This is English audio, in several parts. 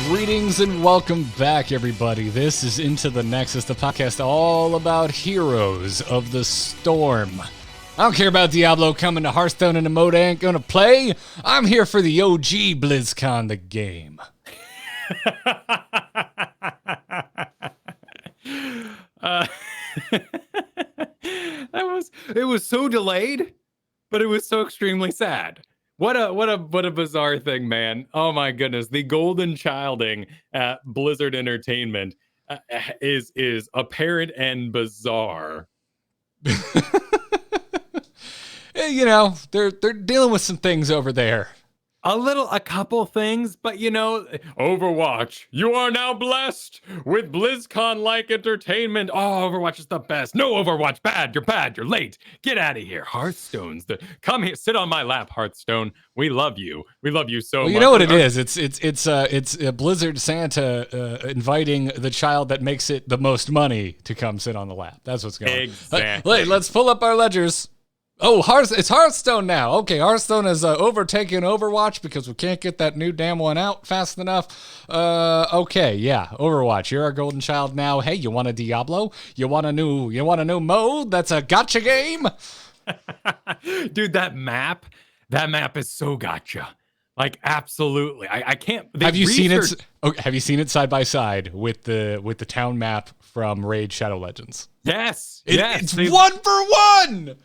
Greetings and welcome back, everybody. This is Into the Nexus, the podcast all about heroes of the storm. I don't care about Diablo coming to Hearthstone and the mode I ain't gonna play. I'm here for the OG BlizzCon, the game. It was so delayed, but it was so extremely sad. What a bizarre thing, man. Oh my goodness. The golden childing at Blizzard Entertainment is apparent and bizarre. You know, they're dealing with some things over there. A couple things, but you know, Overwatch, you are now blessed with BlizzCon-like entertainment. Oh, Overwatch is the best. No, Overwatch, bad, you're late. Get out of here. Hearthstone's come here, sit on my lap, Hearthstone. We love you so much. You know what it is? It's a Blizzard Santa inviting the child that makes it the most money to come sit on the lap. That's what's going on. Exactly. Let's pull up our ledgers. Oh, it's Hearthstone now. Okay, Hearthstone has overtaken Overwatch because we can't get that new damn one out fast enough. Okay, yeah, Overwatch, you're our golden child now. Hey, you want a Diablo? You want a new mode? That's a gotcha game. Dude, that map is so gotcha. Like, absolutely. I can't. Have you seen it? Have you seen it side by side with the town map from Raid Shadow Legends? Yes. It's one for one.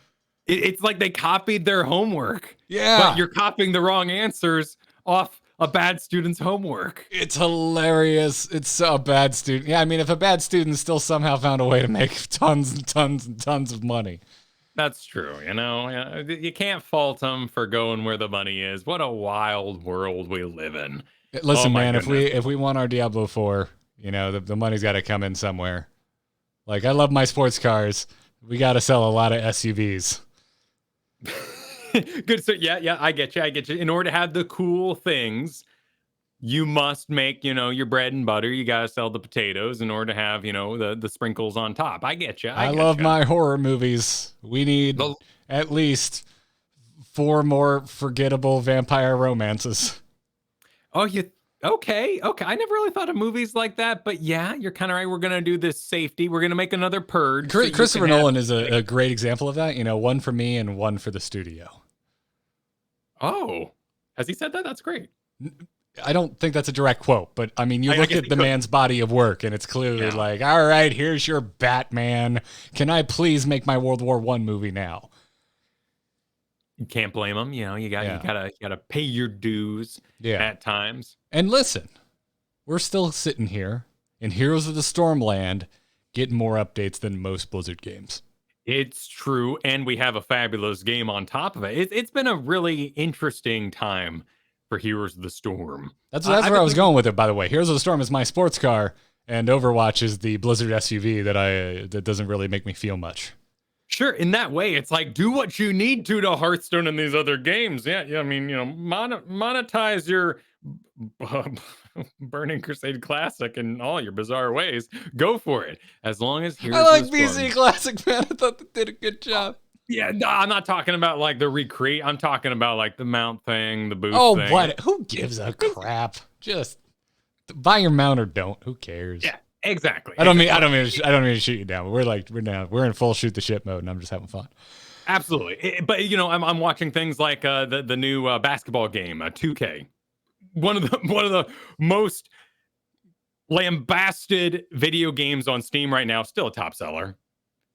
It's like they copied their homework. Yeah. But you're copying the wrong answers off a bad student's homework. It's hilarious. It's a bad student. Yeah, I mean, if a bad student still somehow found a way to make tons and tons and tons of money. That's true. You know, you can't fault them for going where the money is. What a wild world we live in. Listen, man, if we want our Diablo 4, you know, the money's got to come in somewhere. Like, I love my sports cars. We got to sell a lot of SUVs. Good. So yeah, I get you. In order to have the cool things, you must make, you know, your bread and butter. You got to sell the potatoes in order to have, you know, the sprinkles on top. I get you. I love my horror movies. We need at least 4 more forgettable vampire romances. Oh, okay. I never really thought of movies like that, but yeah, you're kind of right. We're gonna do this safety. We're gonna make another Purge. Christopher Nolan is a great example of that. You know, one for me and one for the studio. Oh, has he said that? That's great. I don't think that's a direct quote, but I mean, you look at the man's body of work, and it's clearly like, all right, here's your Batman. Can I please make my World War I movie now? You can't blame him. You know, you gotta pay your dues at times. And listen, we're still sitting here in Heroes of the Stormland, getting more updates than most Blizzard games. It's true, and we have a fabulous game on top of it. It's been a really interesting time for Heroes of the Storm. That's where I was going with it, by the way. Heroes of the Storm is my sports car, and Overwatch is the Blizzard SUV that doesn't really make me feel much. Sure, in that way, it's like, do what you need to Hearthstone and these other games. Yeah, I mean, you know, monetize your Burning Crusade Classic in all your bizarre ways. Go for it. As long as I like BC Classic, man. I thought they did a good job. Yeah, no, I'm not talking about like the recreate. I'm talking about like the mount thing, the boost thing. What? Who gives a crap? Just buy your mount or don't. Who cares? Yeah, exactly. I don't mean to shoot you down. We're in full shoot the shit mode, and I'm just having fun. Absolutely. But you know, I'm watching things like the new basketball game, 2K. One of the most lambasted video games on Steam right now. Still a top seller.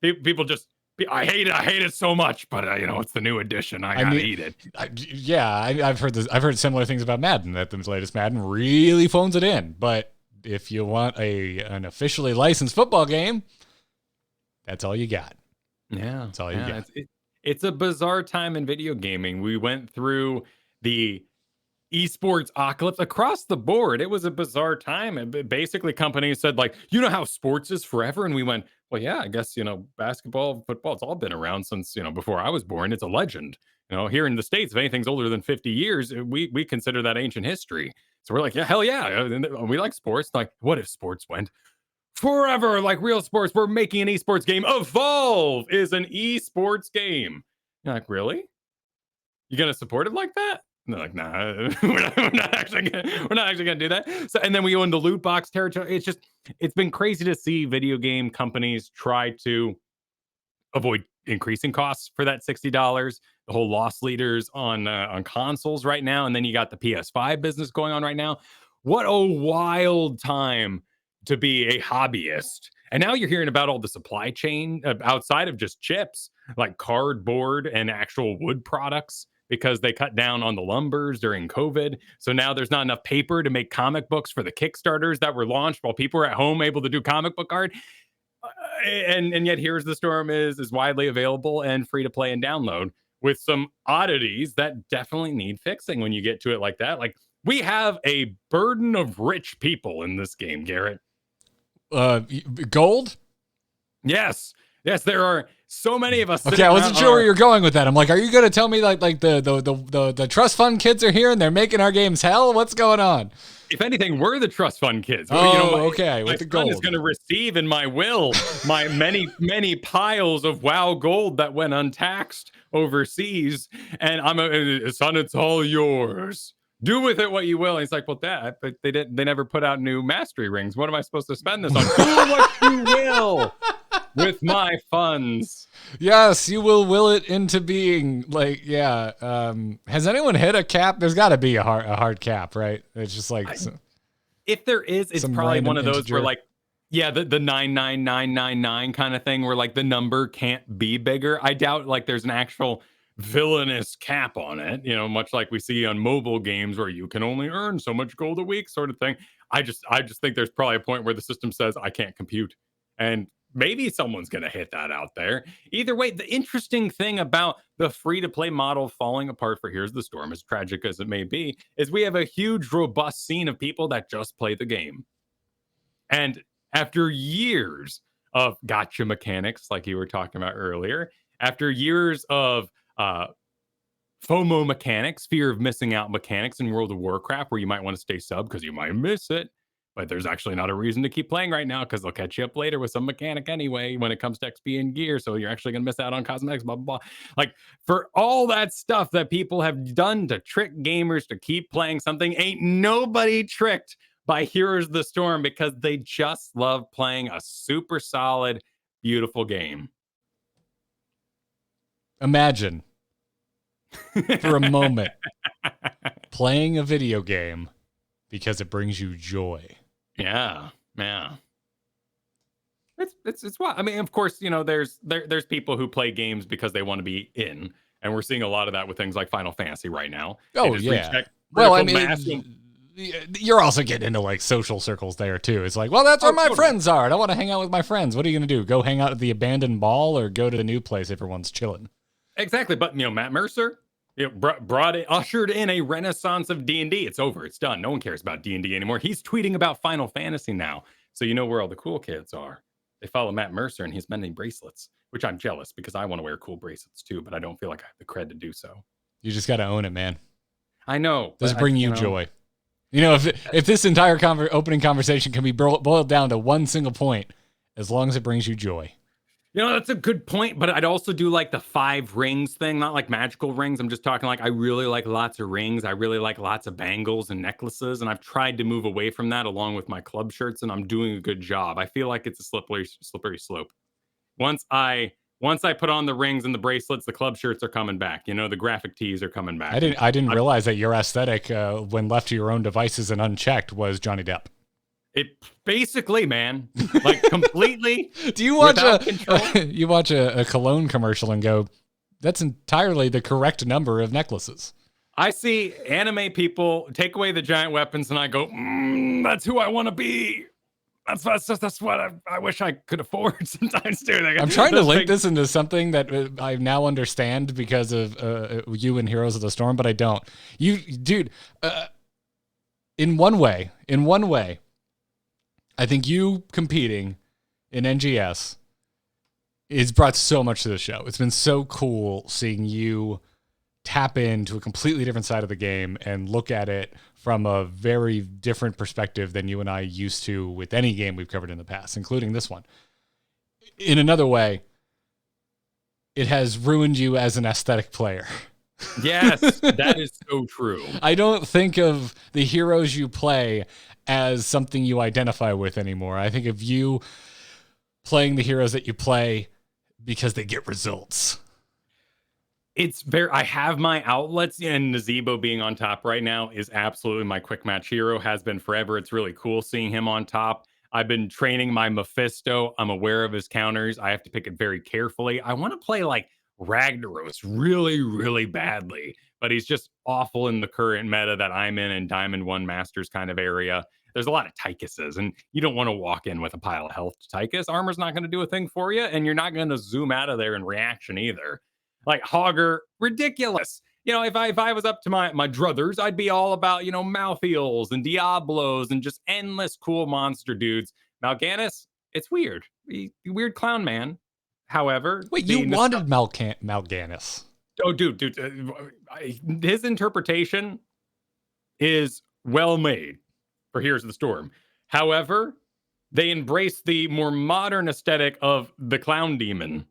People just, I hate it so much, but you know, it's the new edition. I gotta eat it. I've heard this. I've heard similar things about Madden. That the latest Madden really phones it in. But if you want an officially licensed football game, that's all you got. Yeah, that's all you got. It's a bizarre time in video gaming. We went through the esports apocalypse across the board. It was a bizarre time. And basically companies said, like, you know how sports is forever? And we went, well, yeah, I guess, you know, basketball, football, it's all been around since, you know, before I was born. It's a legend. You know, here in the States, if anything's older than 50 years, we consider that ancient history. So we're like, yeah, hell yeah. We like sports. Like, what if sports went forever like real sports? We're making an esports game. Evolve is an esports game. You're like, really? You gonna support it like that? And they're like, nah, we're not actually gonna do that. So, and then we own the loot box territory. It's been crazy to see video game companies try to avoid increasing costs for that $60. The whole loss leaders on consoles right now, and then you got the PS5 business going on right now. What a wild time to be a hobbyist. And now you're hearing about all the supply chain outside of just chips, like cardboard and actual wood products, because they cut down on the lumbers during COVID. So now there's not enough paper to make comic books for the Kickstarters that were launched while people were at home able to do comic book art. And yet Here's the Storm is widely available and free to play and download, with some oddities that definitely need fixing when you get to it like that. Like, we have a burden of rich people in this game, Garrett. Gold? Yes, there are so many of us. Okay, I wasn't sure where you're going with that. I'm like, are you going to tell me like the trust fund kids are here and they're making our games hell? What's going on? If anything, we're the trust fund kids. Okay. My son is going to receive in my will my many piles of WoW gold that went untaxed overseas, and I'm a son. It's all yours. Do with it what you will. And he's like, well, Dad, but they never put out new mastery rings. What am I supposed to spend this on? Do what you will with my funds. Yes, you will it into being. Like, yeah. Has anyone hit a cap? There's got to be a hard cap, right? It's just like, if there is, it's probably one of those where, like, yeah, the 99999 kind of thing, where like the number can't be bigger. I doubt like there's an actual villainous cap on it, much like we see on mobile games where you can only earn so much gold a week, sort of thing. I just think there's probably a point where the system says I can't compute, and maybe someone's going to hit that out there. Either way, the interesting thing about the free-to-play model falling apart for Here's the Storm, as tragic as it may be, is we have a huge, robust scene of people that just play the game. And after years of gotcha mechanics, like you were talking about earlier, after years of FOMO mechanics, fear of missing out mechanics in World of Warcraft, where you might want to stay sub because you might miss it, but there's actually not a reason to keep playing right now because they'll catch you up later with some mechanic anyway when it comes to XP and gear, so you're actually going to miss out on cosmetics, blah, blah, blah. Like, for all that stuff that people have done to trick gamers to keep playing something, ain't nobody tricked by Here's the Storm, because they just love playing a super solid, beautiful game. Imagine for a moment playing a video game because it brings you joy. Yeah. It's what I mean. Of course, there's people who play games because they want to be in, and we're seeing a lot of that with things like Final Fantasy right now. Oh yeah. Well, I mean, you're also getting into like social circles there too. It's like, well, that's where my friends are, and I want to hang out with my friends. What are you going to do? Go hang out at the abandoned mall, or go to the new place everyone's chilling? Exactly. But Matt Mercer, ushered in a renaissance of D&D. It's over. It's done. No one cares about D&D anymore. He's tweeting about Final Fantasy now. So you know where all the cool kids are. They follow Matt Mercer, and he's mending bracelets, which I'm jealous because I want to wear cool bracelets too, but I don't feel like I have the cred to do so. You just got to own it, man. I know. Does it bring you joy? If this entire opening conversation can be boiled down to one single point, as long as it brings you joy. That's a good point, but I'd also do like the 5 rings thing, not like magical rings. I'm just talking like I really like lots of rings. I really like lots of bangles and necklaces, and I've tried to move away from that along with my club shirts, and I'm doing a good job. I feel like it's a slippery slope. Once I put on the rings and the bracelets, the club shirts are coming back. The graphic tees are coming back. I didn't realize that your aesthetic, when left to your own devices and unchecked, was Johnny Depp. It basically, man, like completely. Do you watch you watch a cologne commercial and go, that's entirely the correct number of necklaces? I see anime people take away the giant weapons, and I go, that's who I want to be. That's what I wish I could afford sometimes too. I'm trying to link this into something that I now understand because of you and Heroes of the Storm, but I don't. Dude, in one way, I think you competing in NGS has brought so much to the show. It's been so cool seeing you tap into a completely different side of the game and look at it from a very different perspective than you and I used to with any game we've covered in the past, including this one. In another way, it has ruined you as an aesthetic player. Yes, that is so true. I don't think of the heroes you play as something you identify with anymore. I think of you playing the heroes that you play because they get results. It's very, I have my outlets, and Nazebo being on top right now is absolutely my quick match hero, has been forever. It's really cool seeing him on top. I've been training my Mephisto. I'm aware of his counters. I have to pick it very carefully. I want to play like Ragnaros really, really badly, but he's just awful in the current meta that I'm in Diamond 1 Masters kind of area. There's a lot of Tychuses, and you don't want to walk in with a pile of health to Tychus. Armor's not going to do a thing for you, and you're not going to zoom out of there in reaction either. Like Hogger, ridiculous. You know, if I was up to my druthers, I'd be all about, you know, Malthiels and Diablos and just endless cool monster dudes. Mal'Ganis, it's weird. Weird clown man. However, Wait, you wanted Mal'Ganis. Oh, dude, his interpretation is well made for Heroes of the Storm. However, they embrace the more modern aesthetic of the clown demon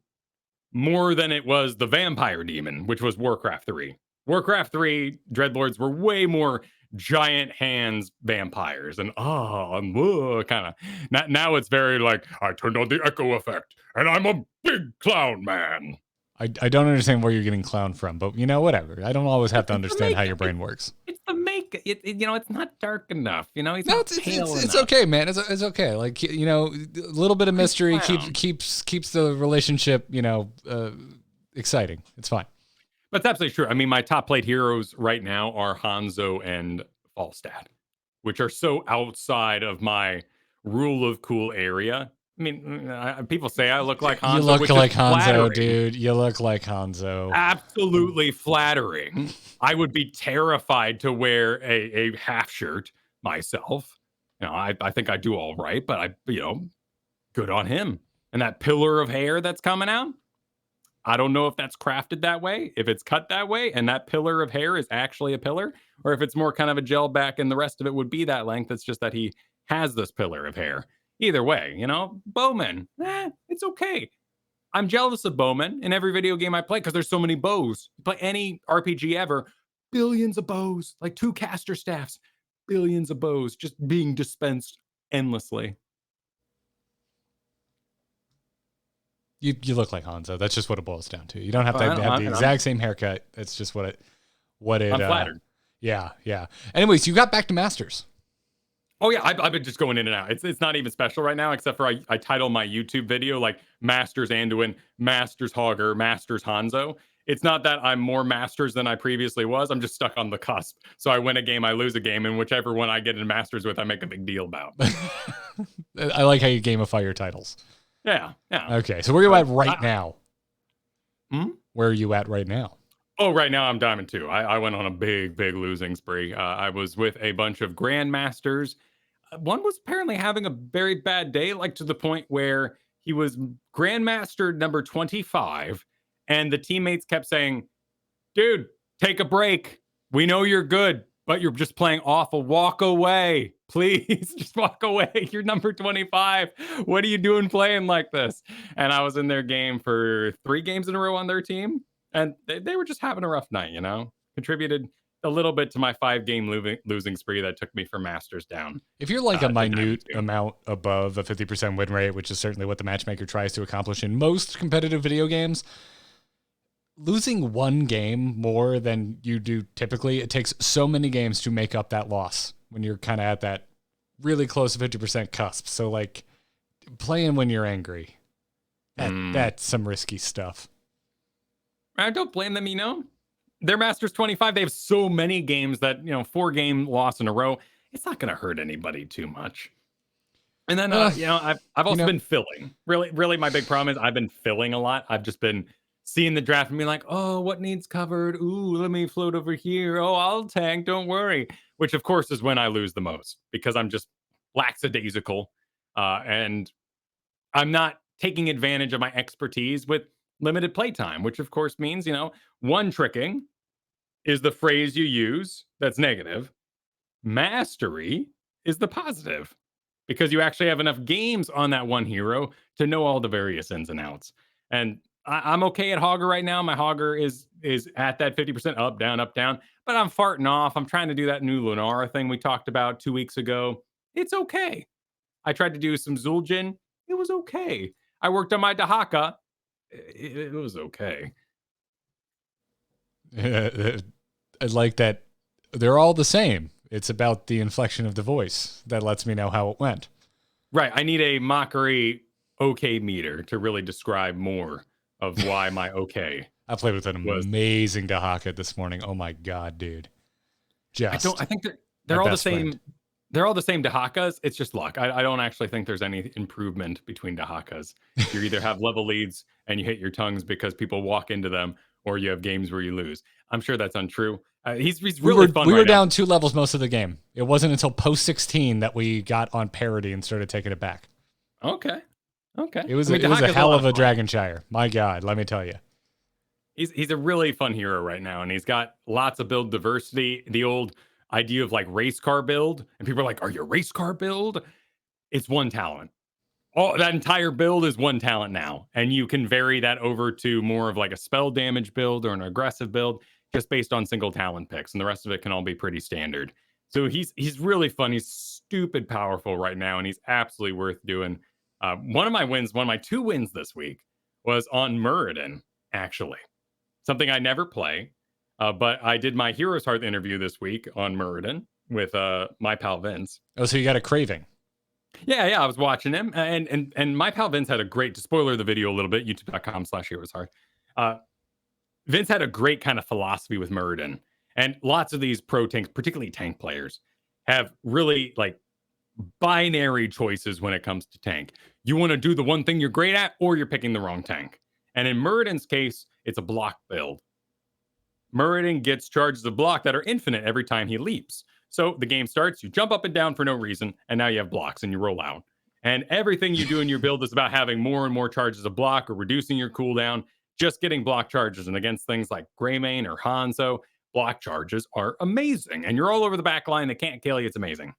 more than it was the vampire demon, which was Warcraft 3. Warcraft 3 Dreadlords were way more giant hands vampires and kind of now it's very like I turned on the echo effect and I'm a big clown man. I don't understand where you're getting clown from, but you know, whatever. I don't always have to understand how your brain works. It's the make it, you know, it's not dark enough. You know, it's okay, man. It's okay. Like, you know, a little bit of mystery keeps the relationship, you know, exciting. It's fine. That's absolutely true. I mean, my top played heroes right now are Hanzo and Falstad, which are so outside of my rule of cool area. I mean, people say I look like Hanzo. You look like Hanzo, dude. You look like Hanzo. Absolutely flattering. I would be terrified to wear a half shirt myself. You know, I think I do all right, but you know, good on him. And that pillar of hair that's coming out, I don't know if that's crafted that way, if it's cut that way, and that pillar of hair is actually a pillar, or if it's more kind of a gel back and the rest of it would be that length. It's just that he has this pillar of hair. Either way, you know, Bowman, it's okay. I'm jealous of Bowman in every video game I play because there's so many bows. You play any RPG ever, billions of bows, like 2 caster staffs, billions of bows just being dispensed endlessly. You look like Hanzo. That's just what it boils down to. You don't have to have the exact same haircut. That's just what it. I'm flattered. Yeah. Anyways, you got back to Masters. Oh yeah, I've been just going in and out. It's not even special right now, except for I title my YouTube video like Masters Anduin, Masters Hogger, Masters Hanzo. It's not that I'm more Masters than I previously was. I'm just stuck on the cusp. So I win a game, I lose a game, and whichever one I get in Masters with, I make a big deal about. I like how you gamify your titles. Yeah. Okay, so where are you at right now? Hmm? Where are you at right now? Oh, right now I'm Diamond 2. I went on a big losing spree. I was with a bunch of Grandmasters. One was apparently having a very bad day, like to the point where he was Grandmaster number 25, and the teammates kept saying, dude, take a break. We know you're good, but you're just playing awful. Walk away. Please, just walk away. You're number 25. What are you doing playing like this? And I was in their game for 3 games in a row on their team, and they were just having a rough night, you know? Contributed a little bit to my 5-game losing spree that took me from Masters down. If you're like a minute amount above a 50% win rate, which is certainly what the matchmaker tries to accomplish in most competitive video games, losing one game more than you do typically, it takes so many games to make up that loss when you're kind of at that really close to 50% cusp. So like playing when you're angry, that's some risky stuff. I don't blame them, you know? They're Masters 25. They have so many games that, you know, 4-game loss in a row. It's not going to hurt anybody too much. And then, you know, I've also been filling. Really, my big problem is I've been filling a lot. I've just been seeing the draft and being like, oh, what needs covered? Ooh, let me float over here. Oh, I'll tank. Don't worry. Which, of course, is when I lose the most because I'm just lackadaisical. And I'm not taking advantage of my expertise with limited playtime, which of course means, you know, one tricking is the phrase you use that's negative. Mastery is the positive because you actually have enough games on that one hero to know all the various ins and outs. And I'm okay at Hogger right now. My Hogger is at that 50% up, down, but I'm farting off. I'm trying to do that new Lunara thing we talked about 2 weeks ago. It's okay. I tried to do some Zul'jin. It was okay. I worked on my Dahaka. It was okay. I like that they're all the same. It's about the inflection of the voice that lets me know how it went. Right. I need a mockery okay meter to really describe more of why my okay. I played with an amazing Dahaka this morning. Oh my god, dude! I think they're all the same. Friend. They're all the same Dahakas. It's just luck. I don't actually think there's any improvement between Dahakas. You either have level leads and you hit your tongues because people walk into them, or you have games where you lose. I'm sure that's untrue. He's really fun. We were down 2 levels most of the game. It wasn't until post 16 that we got on parity and started taking it back. Okay. It was a hell of a Dragonshire. My God, let me tell you. He's a really fun hero right now, and he's got lots of build diversity. The old idea of like race car build, and people are like, "Are you a race car build?" It's one talent. That entire build is one talent now, and you can vary that over to more of like a spell damage build or an aggressive build, just based on single talent picks, and the rest of it can all be pretty standard. So he's really fun. He's stupid powerful right now, and he's absolutely worth doing. One of my 2 wins this week was on Muradin, actually. Something I never play, but I did my Heroes Hearth interview this week on Muradin with my pal Vince. Oh, so you got a craving. Yeah, I was watching him, and my pal Vince had a great, to spoiler the video a little bit, youtube.com/heroeshearth. Vince had a great kind of philosophy with Muradin, and lots of these pro tanks, particularly tank players, have really like binary choices when it comes to tank. You want to do the one thing you're great at, or you're picking the wrong tank. And in Muradin's case, it's a block build. Muradin gets charges of block that are infinite every time he leaps. So the game starts, you jump up and down for no reason, and now you have blocks and you roll out. And everything you do in your build is about having more and more charges of block or reducing your cooldown, just getting block charges. And against things like Greymane or Hanzo, block charges are amazing. And you're all over the back line, they can't kill you, it's amazing.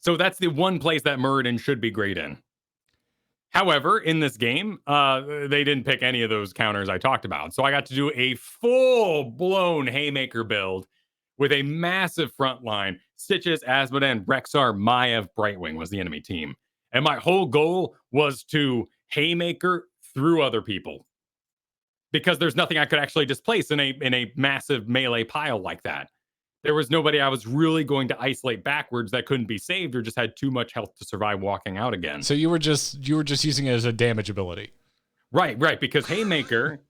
So that's the one place that Muradin should be great in. However, in this game, they didn't pick any of those counters I talked about. So I got to do a full-blown Haymaker build with a massive front line. Stitches, Asmodan, Rexar, Maiev, Brightwing was the enemy team. And my whole goal was to Haymaker through other people. Because there's nothing I could actually displace in a massive melee pile like that. There was nobody I was really going to isolate backwards that couldn't be saved or just had too much health to survive walking out again. So you were just using it as a damage ability. Right, because Haymaker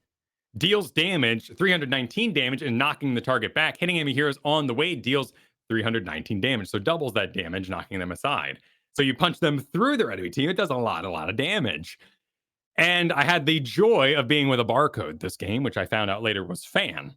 deals damage, 319 damage, and knocking the target back. Hitting enemy heroes on the way deals 319 damage, so doubles that damage, knocking them aside. So you punch them through their enemy team, it does a lot of damage. And I had the joy of being with a barcode this game, which I found out later was Fan.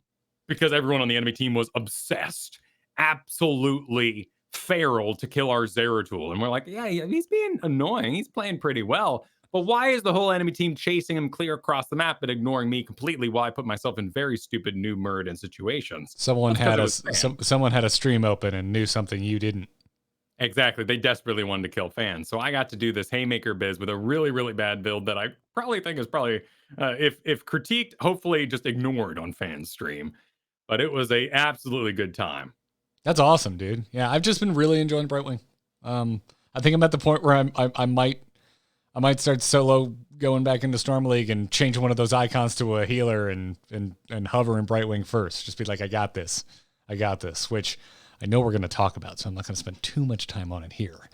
Because everyone on the enemy team was obsessed, absolutely feral to kill our Zeratul. And we're like, yeah, he's being annoying. He's playing pretty well. But why is the whole enemy team chasing him clear across the map but ignoring me completely while I put myself in very stupid new Muradin situations? Someone had a stream open and knew something you didn't. Exactly. They desperately wanted to kill Fan. So I got to do this Haymaker biz with a really, really bad build that I probably think is if critiqued, hopefully just ignored on Fan's stream. But it was a absolutely good time. That's awesome, dude. Yeah, I've just been really enjoying Brightwing. I think I'm at the point where I might start solo going back into Storm League and change one of those icons to a healer and hover in Brightwing first. Just be like, I got this, which I know we're going to talk about, so I'm not going to spend too much time on it here.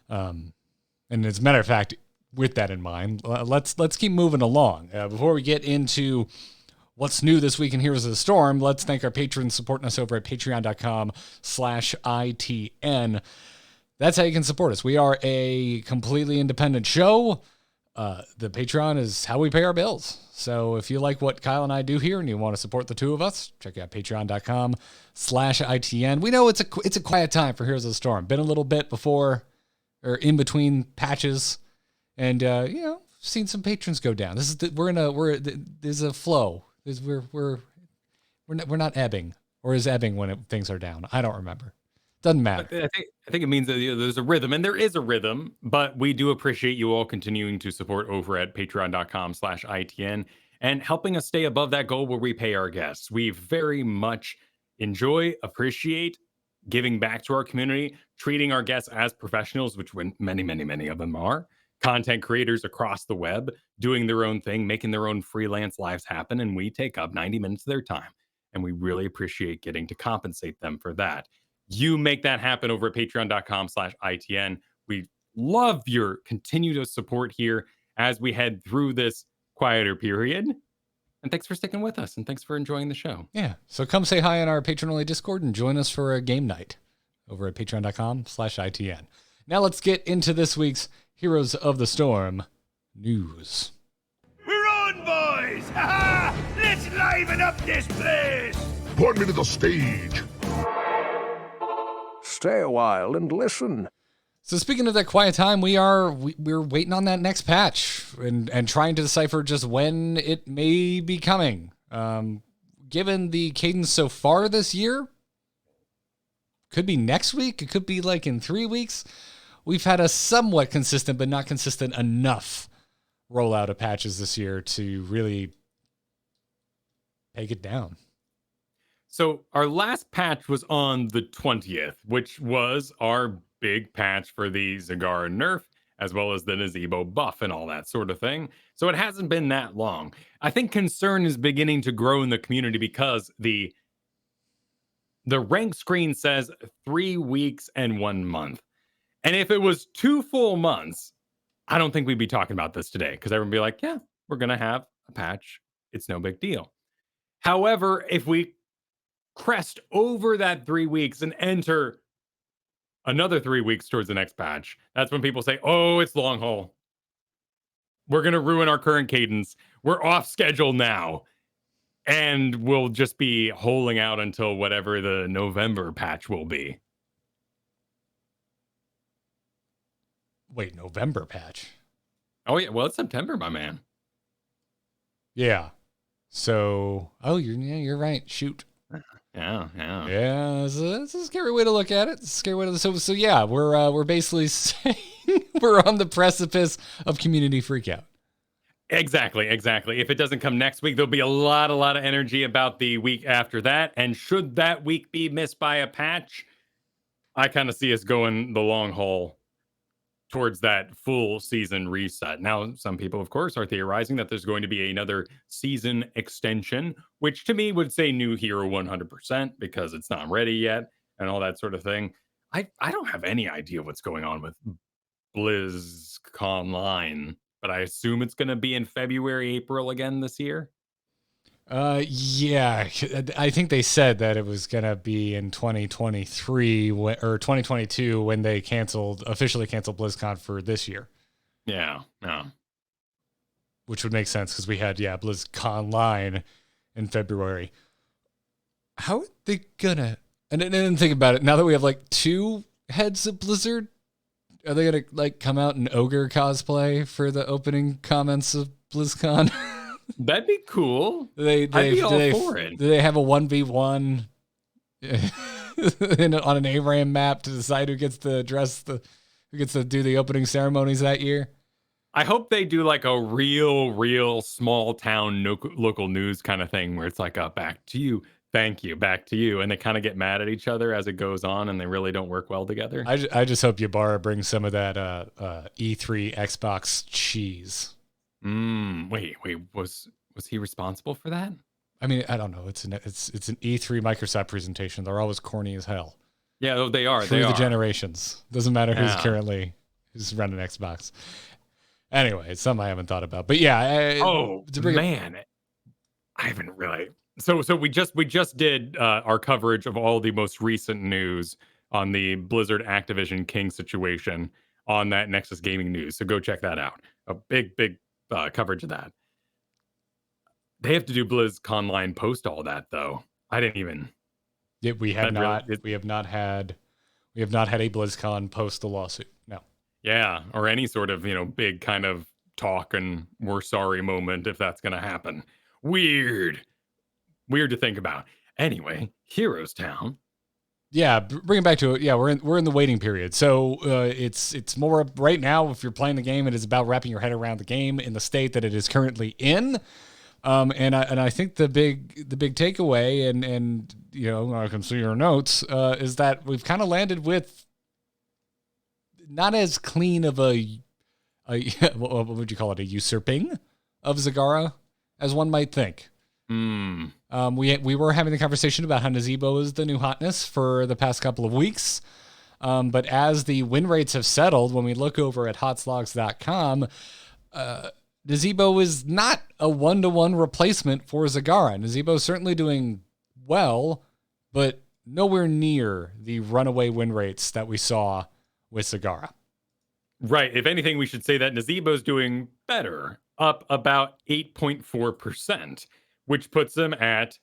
And as a matter of fact, with that in mind, let's keep moving along. Before we get into what's new this week in Heroes of the Storm, let's thank our patrons supporting us over at patreon.com/ITN. That's how you can support us. We are a completely independent show. The Patreon is how we pay our bills. So if you like what Kyle and I do here and you want to support the two of us, check out patreon.com/ITN. We know it's a quiet time for Heroes of the Storm. Been a little bit before or in between patches, and seen some patrons go down. This is a flow. We're not ebbing, or is ebbing when things are down. I don't remember. Doesn't matter. I think it means that there's a rhythm, and there is a rhythm, but we do appreciate you all continuing to support over at patreon.com/ITN and helping us stay above that goal where we pay our guests. We very much appreciate giving back to our community, treating our guests as professionals, which many of them are, content creators across the web, doing their own thing, making their own freelance lives happen, and we take up 90 minutes of their time. And we really appreciate getting to compensate them for that. You make that happen over at patreon.com/ITN. We love your continued support here as we head through this quieter period. And thanks for sticking with us, and thanks for enjoying the show. Yeah. So come say hi in our patron-only Discord and join us for a game night over at patreon.com/ITN. Now let's get into this week's Heroes of the Storm news. We're on, boys! Ha ha! Let's liven up this place! Point me to the stage. Stay a while and listen. So speaking of that quiet time, we're waiting on that next patch and trying to decipher just when it may be coming. Given the cadence so far this year, could be next week. It could be like in 3 weeks. We've had a somewhat consistent, but not consistent enough rollout of patches this year to really take it down. So our last patch was on the 20th, which was our big patch for the Zagara nerf, as well as the Nazebo buff and all that sort of thing. So it hasn't been that long. I think concern is beginning to grow in the community because the rank screen says 3 weeks and 1 month. And if it was 2 full months, I don't think we'd be talking about this today because everyone would be like, yeah, we're going to have a patch. It's no big deal. However, if we crest over that 3 weeks and enter another 3 weeks towards the next patch, that's when people say, oh, it's long haul. We're going to ruin our current cadence. We're off schedule now. And we'll just be holding out until whatever the November patch will be. Wait, November patch? Oh, yeah. Well, it's September, my man. Yeah. So, you're right. Shoot. Yeah. Yeah, it's a scary way to look at it. It's a scary way to so yeah, we're basically saying we're on the precipice of community freakout. Exactly. If it doesn't come next week, there'll be a lot of energy about the week after that. And should that week be missed by a patch, I kind of see us going the long haul towards that full season reset. Now, some people, of course, are theorizing that there's going to be another season extension, which to me would say new hero 100% because it's not ready yet and all that sort of thing. I don't have any idea what's going on with BlizzConline, but I assume it's going to be in February, April again this year. Yeah, I think they said that it was going to be in 2023 or 2022 when they officially canceled BlizzCon for this year. Yeah. Which would make sense because we had, BlizzConline in February. How are they gonna, and then think about it, now that we have like 2 heads of Blizzard, are they gonna like come out in ogre cosplay for the opening comments of BlizzCon? That'd be cool. I'd be all for it. Do they have a 1v1 on an ARAM map to decide who gets to do the opening ceremonies that year? I hope they do like a real small town local news kind of thing where it's like, back to you. Thank you. Back to you. And they kind of get mad at each other as it goes on and they really don't work well together. I just hope Ybarra brings some of that E3 Xbox cheese. Wait, was he responsible for that? I mean, I don't know. It's an E3 Microsoft presentation. They're always corny as hell. Yeah, they are. Through the generations. Doesn't matter who's running Xbox. Anyway, it's something I haven't thought about. But yeah. I haven't really. So we just did our coverage of all the most recent news on the Blizzard Activision King situation on that Nexus Gaming News. So go check that out. A big coverage of that. They have to do BlizzConline post all that though. I didn't even. Yeah, we have not had a BlizzCon post the lawsuit. No. Yeah, or any sort of big kind of talk and we're sorry moment if that's going to happen. Weird to think about. Anyway, Heroes Town. Yeah, bring it back to it. Yeah, we're in the waiting period. So it's more right now. If you're playing the game, it is about wrapping your head around the game in the state that it is currently in. And I think the big takeaway, and I can see your notes, is that we've kind of landed with not as clean of a what would you call it, a usurping of Zagara as one might think. We were having the conversation about how Nazebo is the new hotness for the past couple of weeks. But as the win rates have settled, when we look over at hotslogs.com, Nazebo is not a 1-to-1 replacement for Zagara. Nazebo is certainly doing well, but nowhere near the runaway win rates that we saw with Zagara. Right. If anything, we should say that Nazebo's doing better, up about 8.4%, which puts him at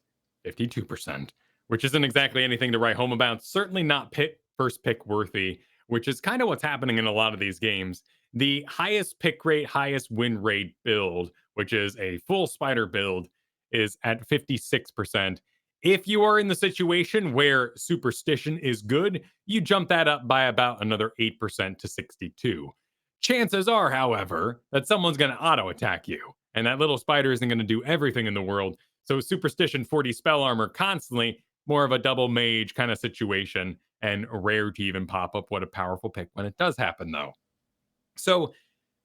52%, which isn't exactly anything to write home about. Certainly not first pick worthy, which is kind of what's happening in a lot of these games. The highest pick rate, highest win rate build, which is a full spider build, is at 56%. If you are in the situation where superstition is good, you jump that up by about another 8% to 62. Chances are, however, that someone's going to auto attack you, and that little spider isn't going to do everything in the world. So superstition 40 spell armor constantly, more of a double mage kind of situation, and rare to even pop up. What a powerful pick when it does happen, though. So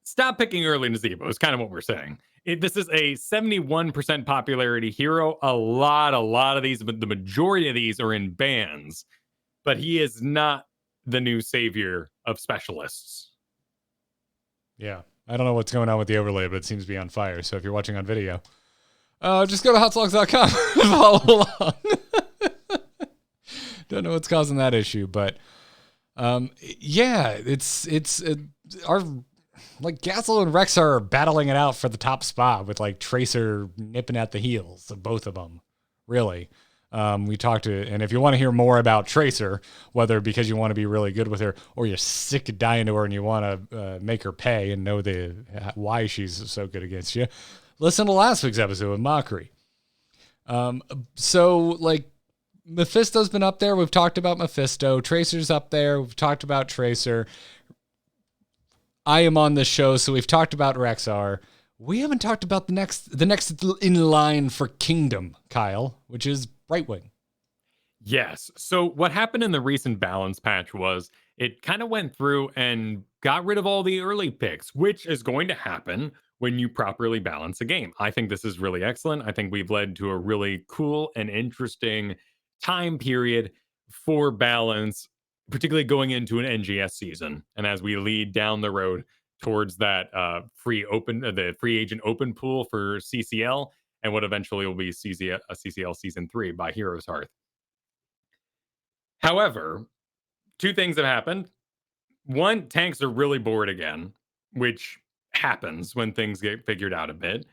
stop picking early Nazebo is kind of what we're saying. This is a 71% popularity hero. A lot of these, but the majority of these are in bans. But he is not the new savior of specialists. Yeah. I don't know what's going on with the overlay, but it seems to be on fire. So if you're watching on video, just go to hotslogs.com and follow along. Don't know what's causing that issue, but yeah, it's our, like, Gasol and Rex are battling it out for the top spot with, like, Tracer nipping at the heels of both of them, really. We talked to, and if you want to hear more about Tracer, whether because you want to be really good with her or you're sick of dying to her and you want to make her pay and know why she's so good against you, listen to last week's episode with Mockery. So, like, Mephisto's been up there. We've talked about Mephisto. Tracer's up there. We've talked about Tracer. I am on this show, so we've talked about Rexar. We haven't talked about the next in line for Kingdom, Kyle, which is Brightwing. Yes. So what happened in the recent balance patch was it kind of went through and got rid of all the early picks, which is going to happen when you properly balance a game. I think this is really excellent. I think we've led to a really cool and interesting time period for balance, particularly going into an NGS season. And as we lead down the road towards that the free agent open pool for CCL and what eventually will be CCL Season 3 by Heroes Hearth. However, two things have happened. One, tanks are really bored again, which happens when things get figured out a bit.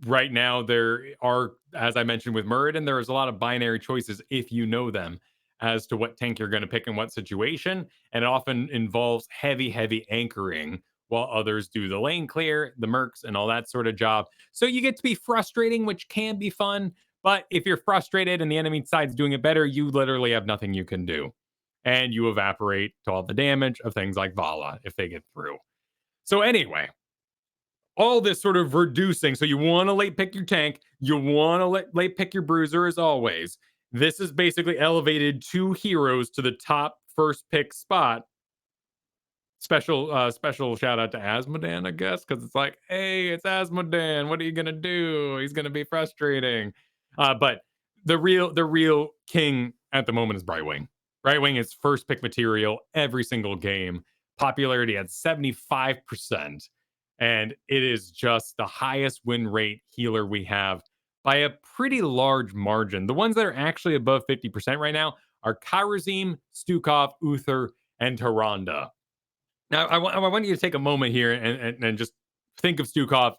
Right now, there are, as I mentioned with Muradin, there is a lot of binary choices if you know them as to what tank you're going to pick in what situation. And it often involves heavy anchoring while others do the lane clear, the mercs, and all that sort of job. So you get to be frustrating, which can be fun. But if you're frustrated and the enemy side's doing it better, you literally have nothing you can do. And you evaporate to all the damage of things like Vala if they get through. So anyway, all this sort of reducing. So you want to late pick your tank. You want to late pick your bruiser as always. This is basically elevated two heroes to the top first pick spot. Special shout out to Asmodan, I guess, because it's like, hey, it's Asmodan. What are you gonna do? He's gonna be frustrating. But the real king at the moment is Brightwing. Brightwing is first pick material every single game. Popularity at 75%. And it is just the highest win rate healer we have by a pretty large margin. The ones that are actually above 50% right now are Kharazim, Stukov, Uther, and Tyrande. Now, I want you to take a moment here and just think of Stukov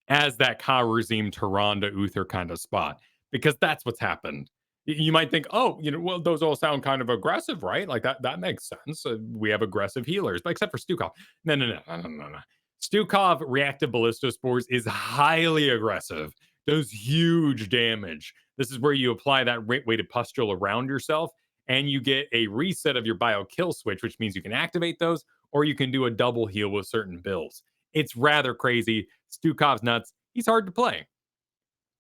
as that Kharazim, Tyrande, Uther kind of spot, because that's what's happened. You might think, oh, well, those all sound kind of aggressive, right? Like that makes sense. We have aggressive healers, but except for Stukov. No. Stukov reactive ballista spores is highly aggressive, does huge damage. This is where you apply that weighted pustule around yourself, and you get a reset of your bio kill switch, which means you can activate those, or you can do a double heal with certain builds. It's rather crazy. Stukov's nuts. He's hard to play.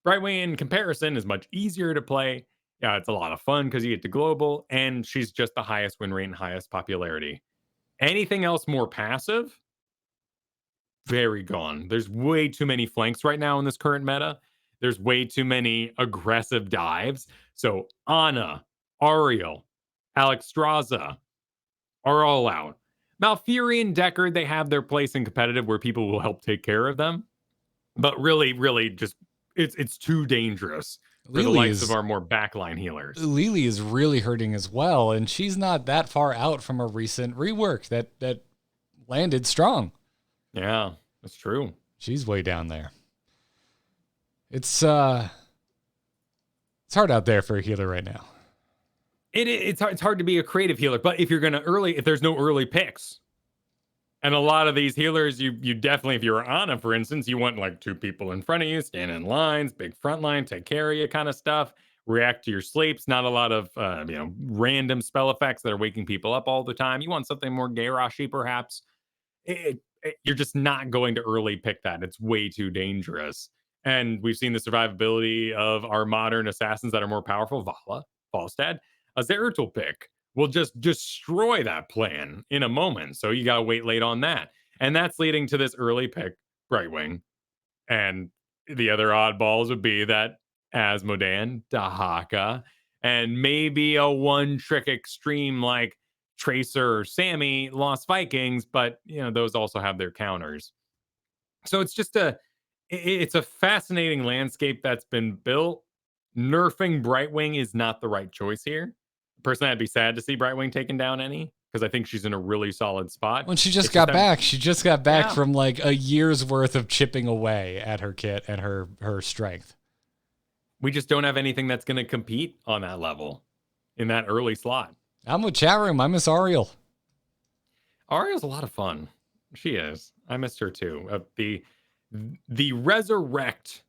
Brightwing, in comparison, is much easier to play. Yeah, it's a lot of fun because you get to global, and she's just the highest win rate and highest popularity. Anything else more passive? Very gone. There's way too many flanks right now in this current meta. There's way too many aggressive dives. So Ana, Ariel, Alexstrasza are all out. Malfuri and Deckard, they have their place in competitive where people will help take care of them. But really, really just it's too dangerous for the likes of our more backline healers. Lily is really hurting as well, and she's not that far out from a recent rework that landed strong. Yeah, that's true. She's way down there. It's hard out there for a healer right now. It's hard to be a creative healer, but if there's no early picks, and a lot of these healers, you definitely, if you're Ana, for instance, you want like 2 people in front of you, stand in lines, big front line, take care of you kind of stuff, react to your sleeps, not a lot of random spell effects that are waking people up all the time. You want something more Garrosh-y, perhaps. You're just not going to early pick that. It's way too dangerous. And we've seen the survivability of our modern assassins that are more powerful. Vala, Falstad, a Zeratul pick will just destroy that plan in a moment. So you got to wait late on that. And that's leading to this early pick, Brightwing. And the other oddballs would be that Asmodan, Dahaka, and maybe a one-trick extreme like Tracer or Sammy, Lost Vikings, but those also have their counters. So it's just it's a fascinating landscape that's been built. Nerfing Brightwing is not the right choice here. Personally, I'd be sad to see Brightwing taken down because I think she's in a really solid spot. When she just got back. She just got back from like a year's worth of chipping away at her kit and her strength. We just don't have anything that's going to compete on that level in that early slot. I'm with chat room. I miss Ariel. Ariel's a lot of fun. She is. I missed her too. The resurrect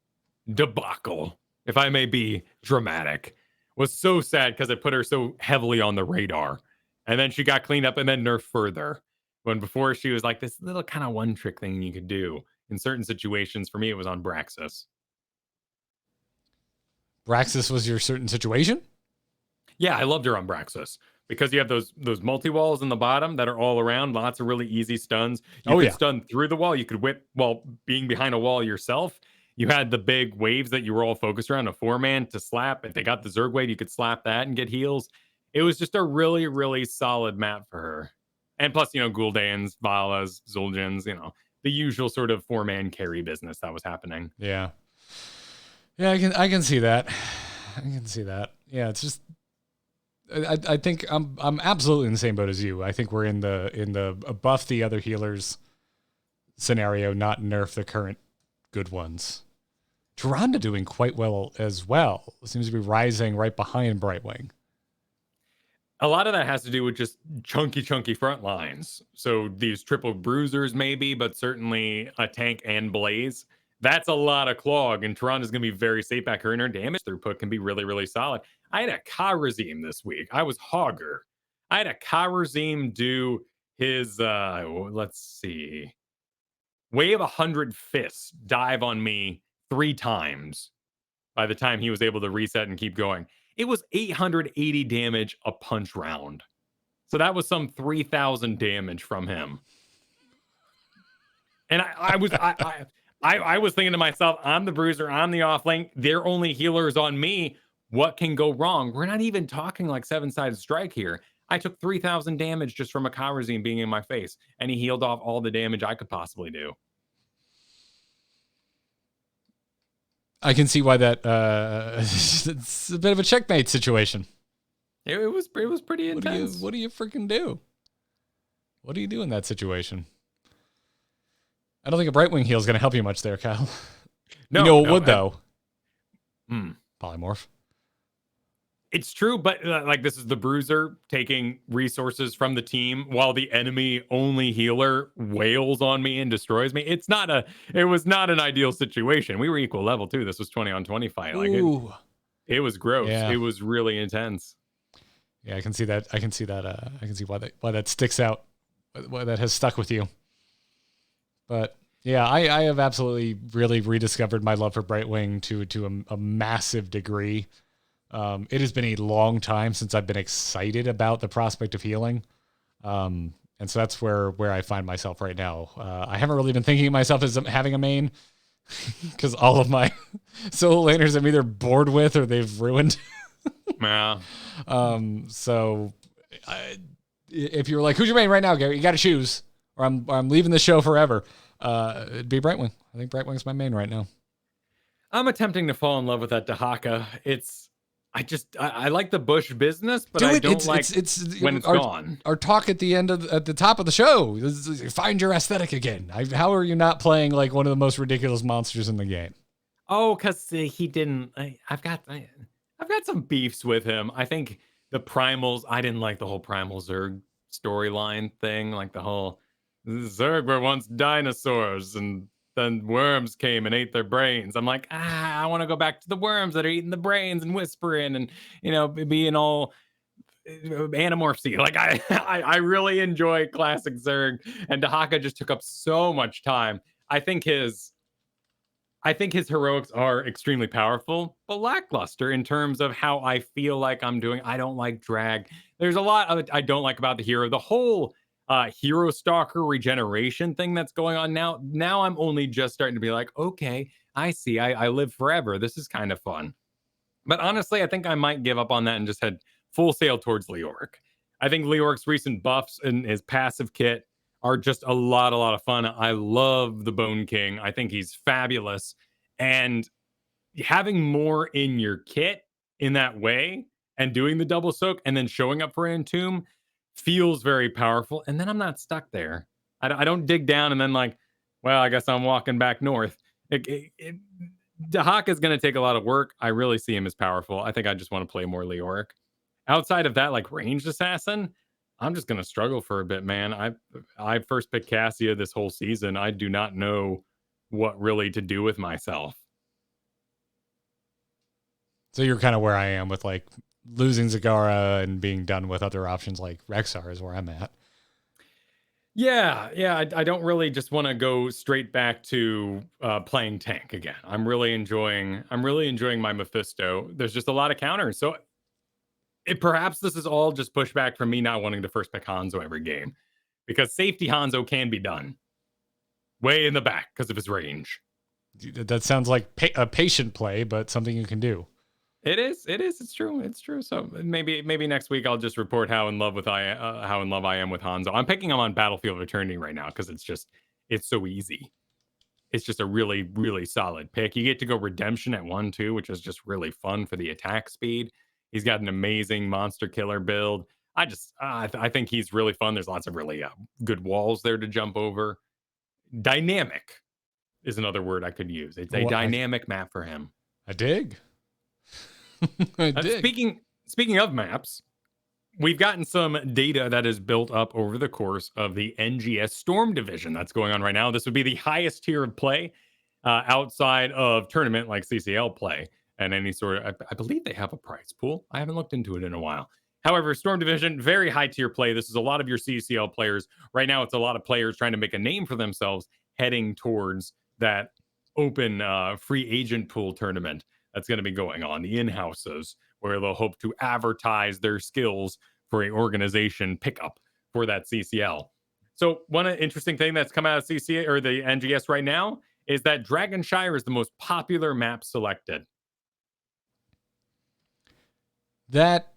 debacle, if I may be dramatic, was so sad because it put her so heavily on the radar. And then she got cleaned up and then nerfed further. When before she was like this little kind of one trick thing you could do in certain situations. For me, it was on Braxis. Braxis was your certain situation? Yeah, I loved her on Braxis. Because you have those multi-walls in the bottom that are all around, lots of really easy stuns. You could stun through the wall. You could whip while being behind a wall yourself. You had the big waves that you were all focused around, a 4-man to slap. If they got the Zerg wave, you could slap that and get heals. It was just a really, really solid map for her. And plus, Gul'dans, Valas, Zul'jins, the usual sort of 4-man carry business that was happening. Yeah. Yeah, I can see that. I can see that. Yeah, it's just I think I'm absolutely in the same boat as you. I think we're in the buff the other healers scenario, not nerf the current good ones. Tyrande doing quite well as well. Seems to be rising right behind Brightwing. A lot of that has to do with just chunky front lines. So these triple bruisers maybe, but certainly a tank and Blaze. That's a lot of clog, and Tyrande's going to be very safe back here, and her damage throughput can be really, really solid. I had a Kharazim this week. I was Hogger. I had a Kharazim do his, let's see, Wave 100 Fists dive on me 3 times by the time he was able to reset and keep going. It was 880 damage a punch round. So that was some 3,000 damage from him. And I was thinking to myself, I'm the bruiser, I'm the offlane. They're only healers on me. What can go wrong? We're not even talking like 7-sided strike here. I took 3,000 damage just from a Kharazim being in my face, and he healed off all the damage I could possibly do. I can see why that it's a bit of a checkmate situation. It was pretty intense. What do you freaking do? What do you do in that situation? I don't think a Brightwing heal is going to help you much there, Kyle. No, it would though. Polymorph. It's true, but like this is the bruiser taking resources from the team while the enemy only healer wails on me and destroys me. It was not an ideal situation. We were equal level too. This was 20-on-20 fight. Like it was gross. Yeah. It was really intense. Yeah, I can see that. I can see that. I can see why that sticks out. Why that has stuck with you. But yeah, I have absolutely really rediscovered my love for Brightwing to a massive degree. It has been a long time since I've been excited about the prospect of healing. And so that's where I find myself right now. I haven't really been thinking of myself as having a main because all of my solo laners I'm either bored with or they've ruined. Yeah. So if you were like, who's your main right now, Garrett? You got to choose, or I'm leaving the show forever. It'd be Brightwing. I think Brightwing's my main right now. I'm attempting to fall in love with that Dahaka. I like the bush business, but I don't it's when it's gone. Our talk at the top of the show is find your aesthetic again. How are you not playing like one of the most ridiculous monsters in the game? Oh, because he didn't. I've got some beefs with him. I think the primals. I didn't like the whole primal Zerg storyline thing. Like the whole Zerg were once dinosaurs and then worms came and ate their brains. I'm like, I want to go back to the worms that are eating the brains and whispering and being all Animorphsy. Like I really enjoy classic Zerg, and Dahaka just took up so much time. I think his heroics are extremely powerful, but lackluster in terms of how I feel like I'm doing. I don't like drag. There's a lot I don't like about the hero. The whole hero stalker regeneration thing that's going on now. Now I'm only just starting to be like, okay, I see. I live forever. This is kind of fun. But honestly, I think I might give up on that and just head full sail towards Leoric. I think Leoric's recent buffs and his passive kit are just a lot of fun. I love the Bone King. I think he's fabulous. And having more in your kit in that way and doing the double soak and then showing up for an Entomb feels very powerful. And then I'm not stuck there. I don't dig down and then like, well, I guess I'm walking back north. Dahaka is going to take a lot of work. I really see him as powerful. I think I just want to play more Leoric. Outside of that, like ranged assassin, I'm just going to struggle for a bit, man. I first picked Cassia this whole season. I do not know what really to do with myself. So you're kind of where I am with like losing Zagara and being done with other options like Rexar is where I'm at. Yeah. I don't really just want to go straight back to playing tank again. I'm really enjoying my Mephisto. There's just a lot of counters. So perhaps this is all just pushback from me not wanting to first pick Hanzo every game, because safety Hanzo can be done way in the back because of his range. That sounds like a patient play, but something you can do. It is. It's true. So maybe next week I'll just report how in love I am with Hanzo. I'm picking him on Battlefield of Eternity right now because it's so easy. It's just a really, really solid pick. You get to go Redemption at 1-2, which is just really fun for the attack speed. He's got an amazing monster killer build. I think he's really fun. There's lots of really good walls there to jump over. Dynamic is another word I could use. It's a dynamic map for him. I dig. Speaking of maps, we've gotten some data that is built up over the course of the NGS Storm Division that's going on right now. This would be the highest tier of play outside of tournament like CCL play and any sort of. I believe they have a prize pool. I haven't looked into it in a while. However, Storm Division, very high tier play. This is a lot of your CCL players. Right now, it's a lot of players trying to make a name for themselves heading towards that open free agent pool tournament that's going to be going on, the in-houses, where they'll hope to advertise their skills for an organization pickup for that CCL. So one interesting thing that's come out of CCL or the NGS right now is that Dragonshire is the most popular map selected. That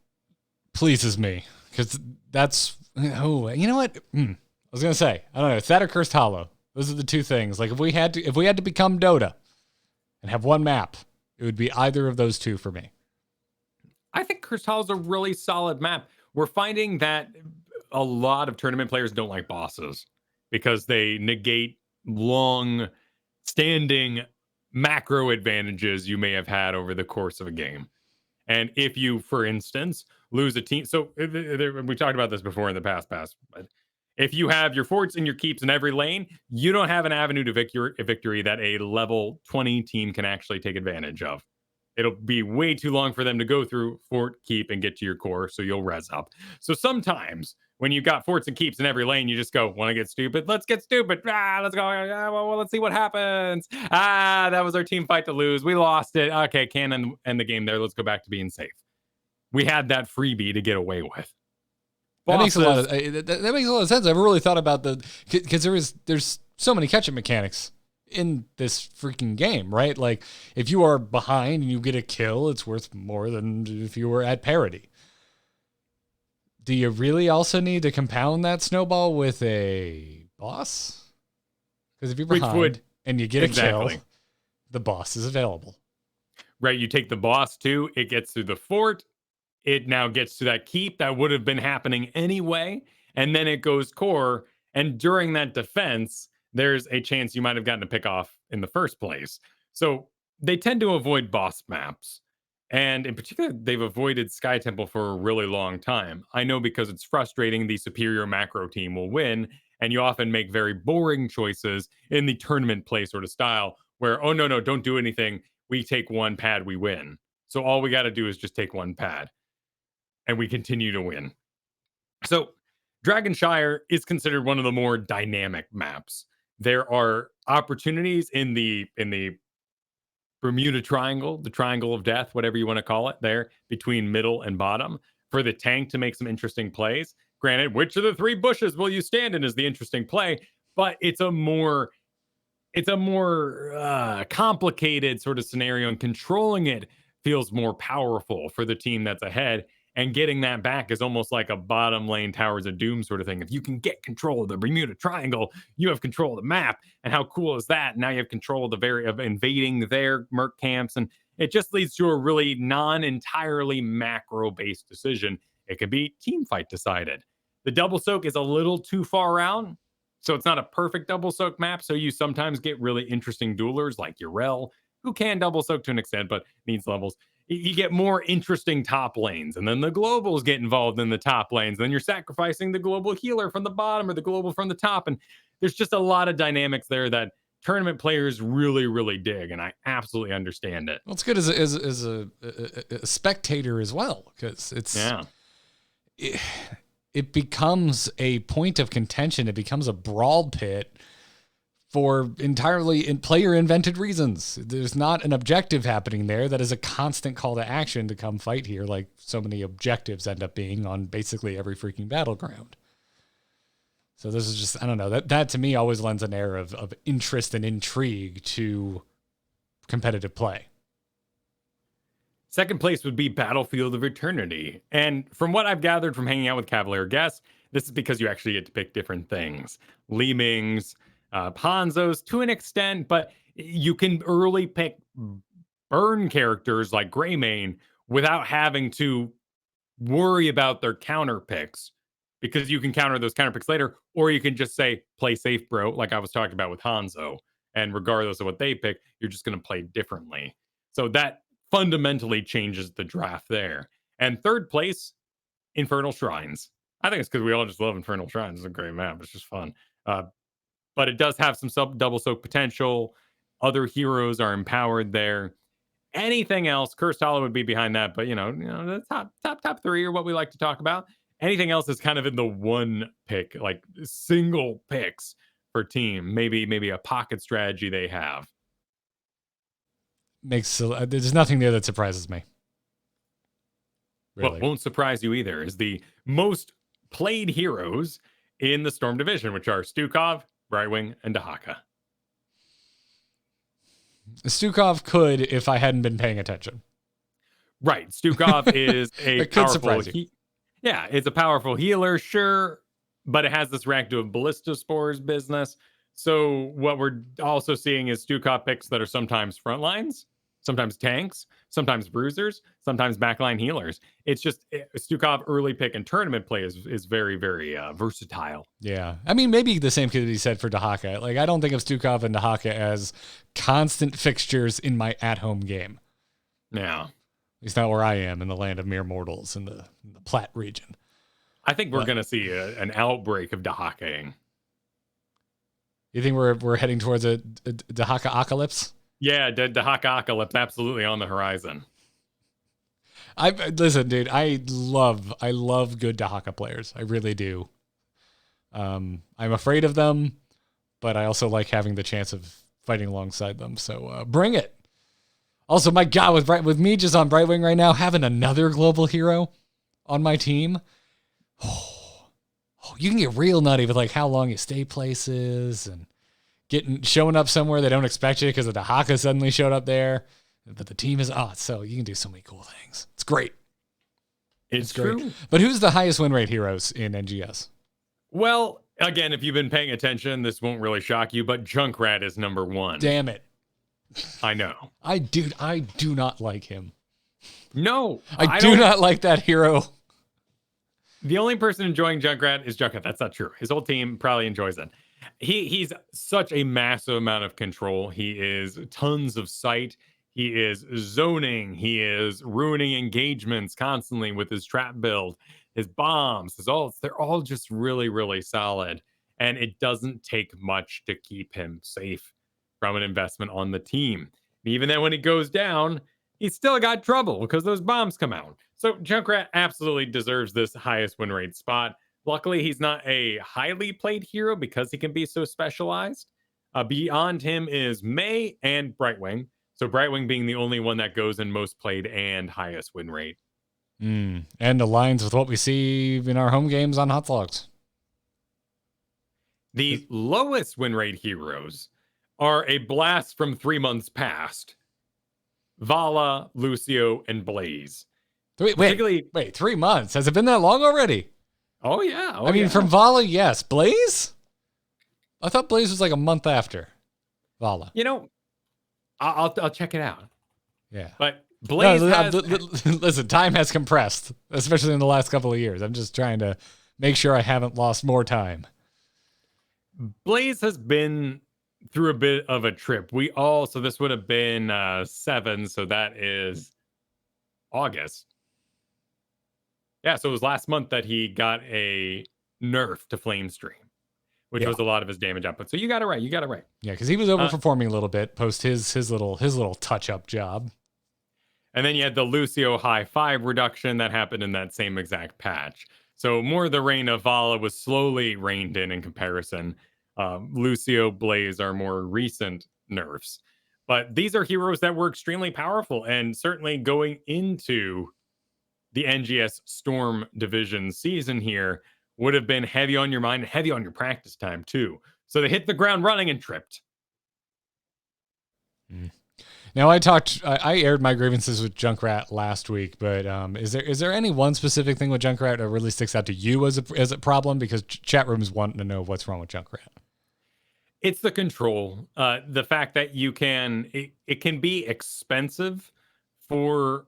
pleases me because that's you know what I was gonna say. I don't know. It's that or Cursed Hollow. Those are the two things. Like if we had to become Dota and have one map, it would be either of those two for me. I think Cursed Hollow is a really solid map. We're finding that a lot of tournament players don't like bosses because they negate long-standing macro advantages you may have had over the course of a game. And if you, for instance, lose a team... So we talked about this before in the past, but if you have your forts and your keeps in every lane, you don't have an avenue to victory that a level 20 team can actually take advantage of. It'll be way too long for them to go through fort, keep, and get to your core, so you'll res up. So sometimes when you've got forts and keeps in every lane, you just go, want to get stupid? Let's get stupid. Let's go. Well, let's see what happens. That was our team fight to lose. We lost it. Okay, can't end the game there. Let's go back to being safe. We had that freebie to get away with. That makes a lot of sense. I never really thought about because there's so many catch-up mechanics in this freaking game, right? Like if you are behind and you get a kill, it's worth more than if you were at parity. Do you really also need to compound that snowball with a boss? Because if you're behind and you get a kill, the boss is available. Right, you take the boss too, it gets through the fort, it now gets to that keep that would have been happening anyway, and then it goes core, and during that defense, there's a chance you might have gotten a pick off in the first place. So they tend to avoid boss maps. And in particular, they've avoided Sky Temple for a really long time. I know because it's frustrating, the superior macro team will win, and you often make very boring choices in the tournament play sort of style where, oh, no, don't do anything. We take one pad, we win. So all we got to do is just take one pad, and we continue to win. So Dragonshire is considered one of the more dynamic maps. There are opportunities in the Bermuda Triangle, the Triangle of Death, whatever you want to call it, there between middle and bottom for the tank to make some interesting plays. Granted, which of the three bushes will you stand in is the interesting play, but it's a more complicated sort of scenario, and controlling it feels more powerful for the team that's ahead. And getting that back is almost like a bottom lane Towers of Doom sort of thing. If you can get control of the Bermuda Triangle, you have control of the map. And how cool is that? Now you have control of invading their merc camps. And it just leads to a really non-entirely macro-based decision. It could be team fight decided. The double soak is a little too far out, so it's not a perfect double soak map. So you sometimes get really interesting duelers like Urel, who can double soak to an extent, but needs levels. You get more interesting top lanes, and then the globals get involved in the top lanes. Then you're sacrificing the global healer from the bottom or the global from the top. And there's just a lot of dynamics there that tournament players really, really dig. And I absolutely understand it. Well, it's good as a spectator as well, because it becomes a point of contention. It becomes a brawl pit for entirely player invented reasons. There's not an objective happening there that is a constant call to action to come fight here, like so many objectives end up being on basically every freaking battleground. So this is just, I don't know, that to me always lends an air of interest and intrigue to competitive play. Second place would be Battlefield of Eternity. And from what I've gathered from hanging out with Cavalier guests, this is because you actually get to pick different things. Leemings, Hanzos to an extent, but you can early pick burn characters like Greymane without having to worry about their counter picks, because you can counter those counter picks later, or you can just say, play safe, bro, like I was talking about with Hanzo. And regardless of what they pick, you're just going to play differently. So that fundamentally changes the draft there. And third place, Infernal Shrines. I think it's because we all just love Infernal Shrines. It's a great map. It's just fun. But it does have some double soak potential. Other heroes are empowered there. Anything else, Cursed Hollow would be behind that, but the top three are what we like to talk about. Anything else is kind of in the one pick, like single picks for team. Maybe a pocket strategy they have. There's nothing there that surprises me. Really. What won't surprise you either is the most played heroes in the Storm Division, which are Stukov, Brightwing, and Dahaka. Stukov could if I hadn't been paying attention. Right. Stukov is a powerful... it's a powerful healer, sure, but it has this reactive ballista spores business. So what we're also seeing is Stukov picks that are sometimes front lines, sometimes tanks, sometimes bruisers, sometimes backline healers. It's just Stukov early pick and tournament play is very, very versatile. Yeah. I mean, maybe the same could be said for Dahaka. Like, I don't think of Stukov and Dahaka as constant fixtures in my at-home game. Yeah. At least not where I am in the land of mere mortals in the Platte region. I think we're going to see an outbreak of Dahakaing. You think we're heading towards a Dahaka apocalypse? Yeah, the Hakacalypse absolutely on the horizon. Listen, dude. I love good Dahaka players. I really do. I'm afraid of them, but I also like having the chance of fighting alongside them. So bring it. Also, my God, with me just on Brightwing right now, having another global hero on my team, you can get real nutty with like how long you stay places and showing up somewhere they don't expect you because the Haka suddenly showed up there. But the team is so you can do so many cool things. It's great. It's great. true. But who's the highest win rate heroes in NGS? Well, again, if you've been paying attention, this won't really shock you, but Junkrat is number 1. Damn it. I know. I do not like him. No. I do not like that hero. The only person enjoying Junkrat is Junkrat. That's not true. His whole team probably enjoys it. He's such a massive amount of control. He is tons of sight. He is zoning. He is ruining engagements constantly with his trap build, his bombs, his ults. They're all just really, really solid. And it doesn't take much to keep him safe from an investment on the team. Even then, when he goes down, he's still got trouble because those bombs come out. So Junkrat absolutely deserves this highest win rate spot. Luckily, he's not a highly played hero because he can be so specialized. Beyond him is May and Brightwing. So Brightwing being the only one that goes in most played and highest win rate. And aligns with what we see in our home games on Hot Logs. The lowest win rate heroes are a blast from 3 months past. Vala, Lucio, and Blaze. Wait, 3 months? Has it been that long already? Oh, yeah. I mean, from Vala, yes. Blaze? I thought Blaze was like a month after Vala. You know, I'll check it out. Yeah. But Blaze listen, time has compressed, especially in the last couple of years. I'm just trying to make sure I haven't lost more time. Blaze has been through a bit of a trip. So this would have been 7, so that is August. Yeah, so it was last month that he got a nerf to Flame Stream, which was a lot of his damage output. So you got it right. Yeah, because he was overperforming a little bit post his little touch-up job. And then you had the Lucio high 5 reduction that happened in that same exact patch. So more of the reign of Vala was slowly reined in comparison. Lucio, Blaze are more recent nerfs. But these are heroes that were extremely powerful, and certainly going into the NGS Storm Division season here would have been heavy on your mind, heavy on your practice time too. So they hit the ground running and tripped. Now I aired my grievances with Junkrat last week, but is there any one specific thing with Junkrat that really sticks out to you as a problem? Because chat rooms want to know what's wrong with Junkrat. It's the control, the fact that it can be expensive for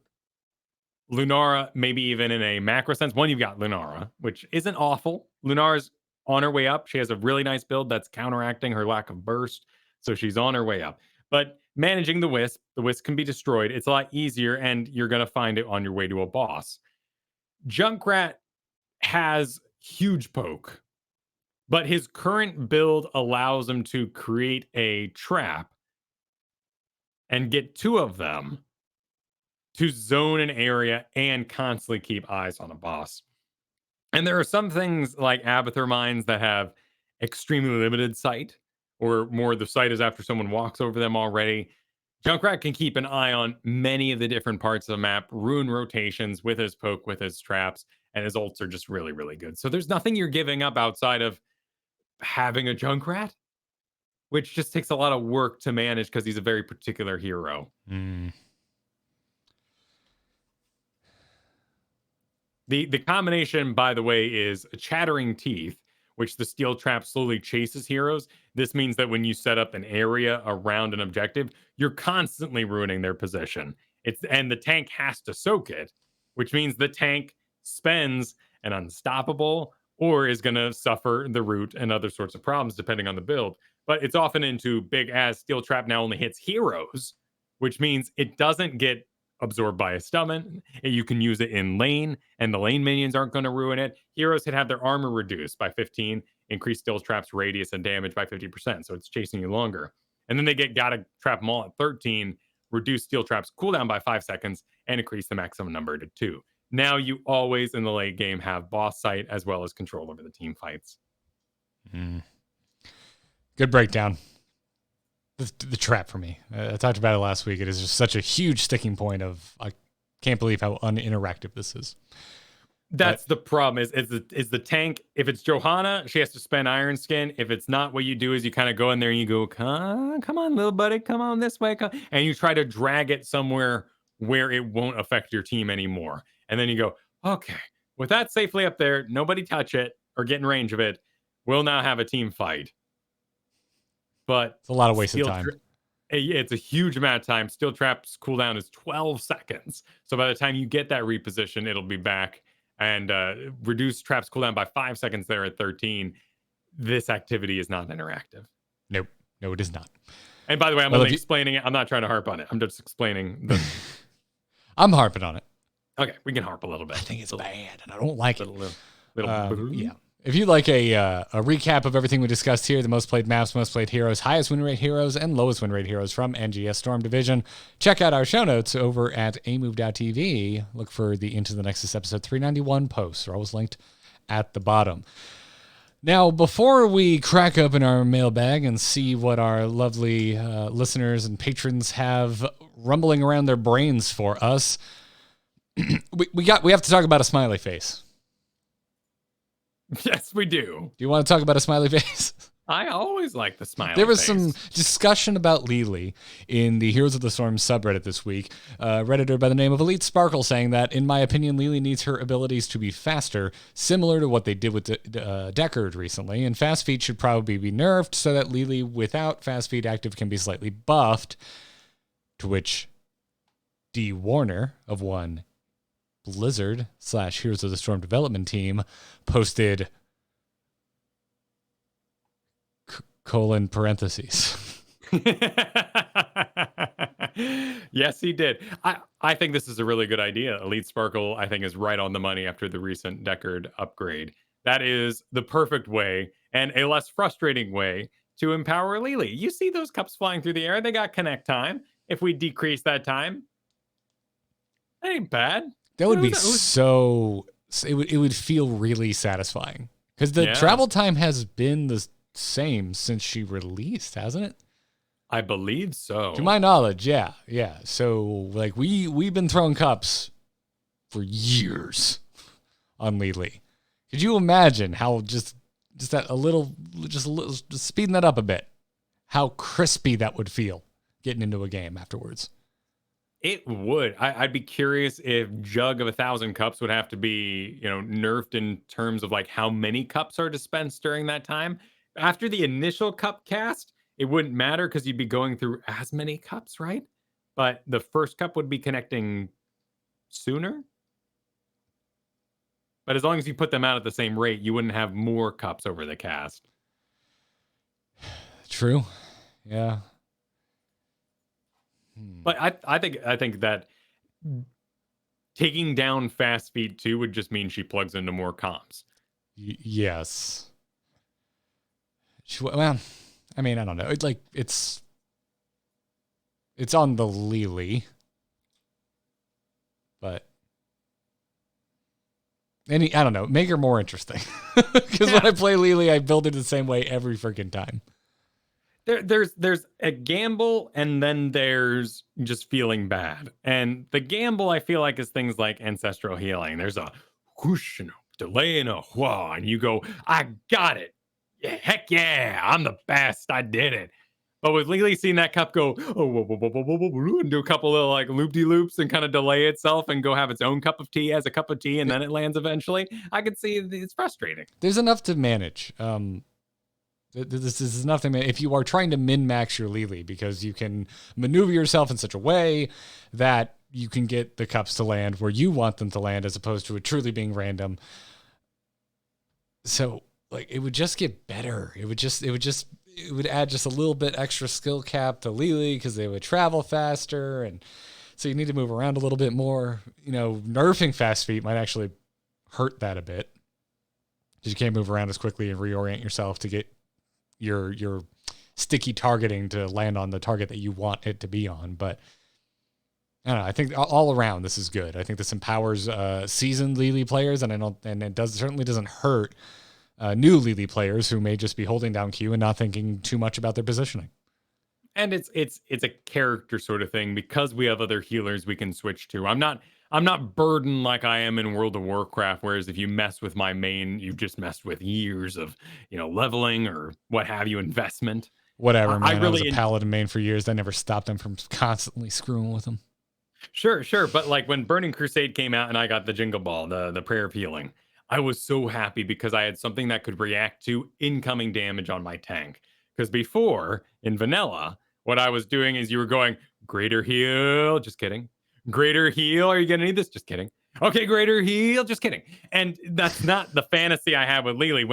Lunara, maybe even in a macro sense. One, you've got Lunara, which isn't awful. Lunara's on her way up. She has a really nice build that's counteracting her lack of burst, so she's on her way up. But managing the Wisp can be destroyed. It's a lot easier, and you're going to find it on your way to a boss. Junkrat has huge poke, but his current build allows him to create a trap and get 2 of them to zone an area and constantly keep eyes on a boss. And there are some things like Abathur mines that have extremely limited sight, or more the sight is after someone walks over them already. Junkrat can keep an eye on many of the different parts of the map, ruin rotations with his poke, with his traps, and his ults are just really, really good. So there's nothing you're giving up outside of having a Junkrat, which just takes a lot of work to manage because he's a very particular hero. The combination, by the way, is Chattering Teeth, which the steel trap slowly chases heroes. This means that when you set up an area around an objective, you're constantly ruining their position. And the tank has to soak it, which means the tank spends an unstoppable or is going to suffer the root and other sorts of problems depending on the build. But it's often into big as steel trap now only hits heroes, which means it doesn't get absorbed by a summon. You can use it in lane, and the lane minions aren't going to ruin it. Heroes had their armor reduced by 15, increase steel traps radius and damage by 50%, so it's chasing you longer. And then they gotta trap them all at 13, reduce steel traps cooldown by 5 seconds, and increase the maximum number to 2. Now you always in the late game have boss sight as well as control over the team fights. Good breakdown. The trap for me. I talked about it last week. It is just such a huge sticking point of I can't believe how uninteractive this is. That's the problem is the tank. If it's Johanna, she has to spend Iron Skin. If it's not, what you do is you kind of go in there and you go, come on, little buddy, come on this way. And you try to drag it somewhere where it won't affect your team anymore. And then you go, okay, with that safely up there, nobody touch it or get in range of it. We'll now have a team fight. But it's a lot of wasted time. It's a huge amount of time. Steel Trap's cooldown is 12 seconds. So by the time you get that reposition, it'll be back. And reduce traps cooldown by 5 seconds there at 13. This activity is not interactive. Nope. No, it is not. And by the way, I'm only explaining it. I'm not trying to harp on it. I'm just explaining. I'm harping on it. Okay, we can harp a little bit. I think it's bad, and I don't like it. Yeah. If you'd like a recap of everything we discussed here, the most played maps, most played heroes, highest win rate heroes, and lowest win rate heroes from NGS Storm Division, check out our show notes over at amove.tv. Look for the Into the Nexus episode 391 posts. They're always linked at the bottom. Now, before we crack open our mailbag and see what our lovely listeners and patrons have rumbling around their brains for us, we have to talk about a smiley face. Yes, we do. Do you want to talk about a smiley face? I always like the smiley face. There was some discussion about Lily in the Heroes of the Storm subreddit this week. Redditor by the name of Elite Sparkle saying that, in my opinion, Lily needs her abilities to be faster, similar to what they did with Deckard recently, and fast feet should probably be nerfed so that Lily without fast feet active can be slightly buffed, to which D. Warner of One Blizzard / Heroes of the Storm development team posted colon parentheses. Yes, he did. I think this is a really good idea. Elite Sparkle, I think, is right on the money after the recent Deckard upgrade. That is the perfect way and a less frustrating way to empower Lily. You see those cups flying through the air. They got connect time. If we decrease that time, that ain't bad. That would be so. It would feel really satisfying because the travel time has been the same since she released, hasn't it? I believe so. To my knowledge, yeah. So like we've been throwing cups for years on Lily. Could you imagine how just speeding that up a bit? How crispy that would feel getting into a game afterwards. It would. I'd be curious if Jug of 1,000 cups would have to be, nerfed in terms of like how many cups are dispensed during that time. After the initial cup cast, it wouldn't matter because you'd be going through as many cups, right? But the first cup would be connecting sooner. But as long as you put them out at the same rate, you wouldn't have more cups over the cast. True. Yeah. But I think that taking down fast feet too would just mean she plugs into more comps. Yes. Well, I mean, I don't know. It's on the Lily, but I don't know. Make her more interesting because when I play Lily, I build it the same way every freaking time. There's a gamble and then there's just feeling bad. And the gamble I feel like is things like ancestral healing. There's a whoosh and a delay and a whoa, and you go, I got it. Yeah, heck yeah, I'm the best. I did it. But with Lily seeing that cup go, and do a couple of like loop-de-loops and kind of delay itself and go have its own cup of tea as a cup of tea and then it lands eventually, I could see it's frustrating. There's enough to manage. This is nothing. If you are trying to min-max your Lily, because you can maneuver yourself in such a way that you can get the cups to land where you want them to land, as opposed to it truly being random. So, like, it would just get better. It would add just a little bit extra skill cap to Lily because they would travel faster, and so you need to move around a little bit more. Nerfing fast feet might actually hurt that a bit because you can't move around as quickly and reorient yourself to get your sticky targeting to land on the target that you want it to be on. But I don't know. I think all around this is good. I think this empowers seasoned Lily players, and it certainly doesn't hurt new Lily players who may just be holding down Q and not thinking too much about their positioning. And it's a character sort of thing because we have other healers we can switch to. I'm not burdened like I am in World of Warcraft, whereas if you mess with my main, you've just messed with years of, leveling or what have you, investment. Whatever, man. I was a paladin main for years. That never stopped them from constantly screwing with them. Sure. But like when Burning Crusade came out and I got the Jingle Ball, the Prayer of Healing, I was so happy because I had something that could react to incoming damage on my tank. Because before, in vanilla, what I was doing is you were going, greater heal, just kidding. Greater heal, are you going to need this? Just kidding. Okay, greater heal, just kidding. And that's not the fantasy I have with Lily.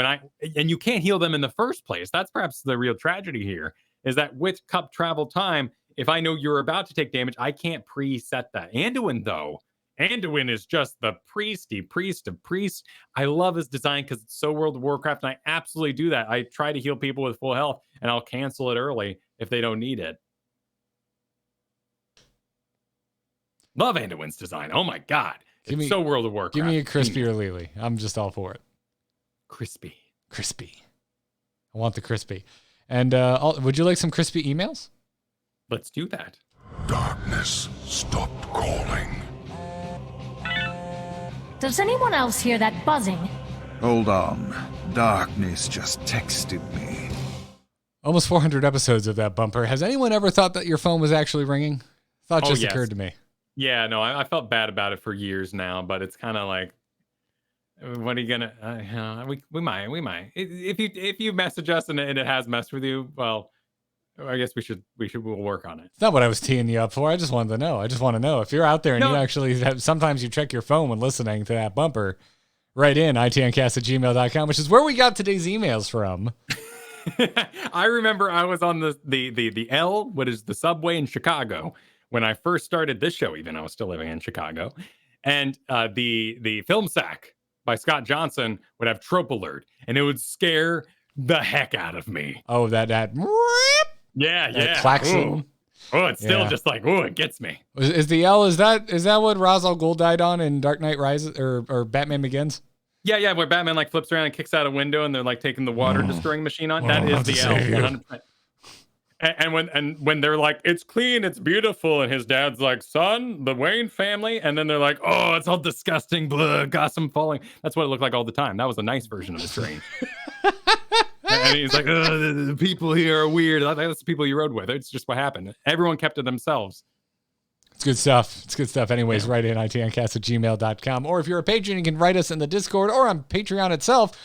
And you can't heal them in the first place. That's perhaps the real tragedy here, is that with cup travel time, if I know you're about to take damage, I can't preset that. Anduin, though, Anduin is just the priest of priests. I love his design because it's so World of Warcraft, and I absolutely do that. I try to heal people with full health, and I'll cancel it early if they don't need it. Love Anduin's design. Oh my God. It's so World of Warcraft. Give me a crispy or Lily. I'm just all for it. Crispy. I want the crispy. And would you like some crispy emails? Let's do that. Darkness stopped calling. Does anyone else hear that buzzing? Hold on. Darkness just texted me. Almost 400 episodes of that bumper. Has anyone ever thought that your phone was actually ringing? Thought just occurred to me. Yeah, no, I felt bad about it for years now, but it's kind of like, what are you gonna? We might. If you message us and it has messed with you, well, I guess we'll work on it. It's not what I was teeing you up for. I just wanted to know. I just want to know if you're out there and you actually sometimes you check your phone when listening to that bumper. Write in itncast@gmail.com, which is where we got today's emails from. I remember I was on the L, what is the subway in Chicago, when I first started this show. Even I was still living in Chicago, and the film sack by Scott Johnson would have trope alert, and it would scare the heck out of me. Oh, that yeah, klaxon. Ooh. Oh, it's still just like, oh, it gets me. Is the L? Is that what Ra's al Ghul died on in Dark Knight Rises or Batman Begins? Yeah, where Batman like flips around and kicks out a window, and they're like taking the water destroying machine on. That is the L. 100%. And when they're like, it's clean, it's beautiful, and his dad's like, son, the Wayne family, and then they're like, oh, it's all disgusting, blood, gossip falling. That's what it looked like all the time. That was a nice version of the train. And he's like, the people here are weird. That's the people you rode with. It's just what happened. Everyone kept to themselves. It's good stuff. Anyways, write in itncast@gmail.com. Or if you're a patron, you can write us in the Discord or on Patreon itself,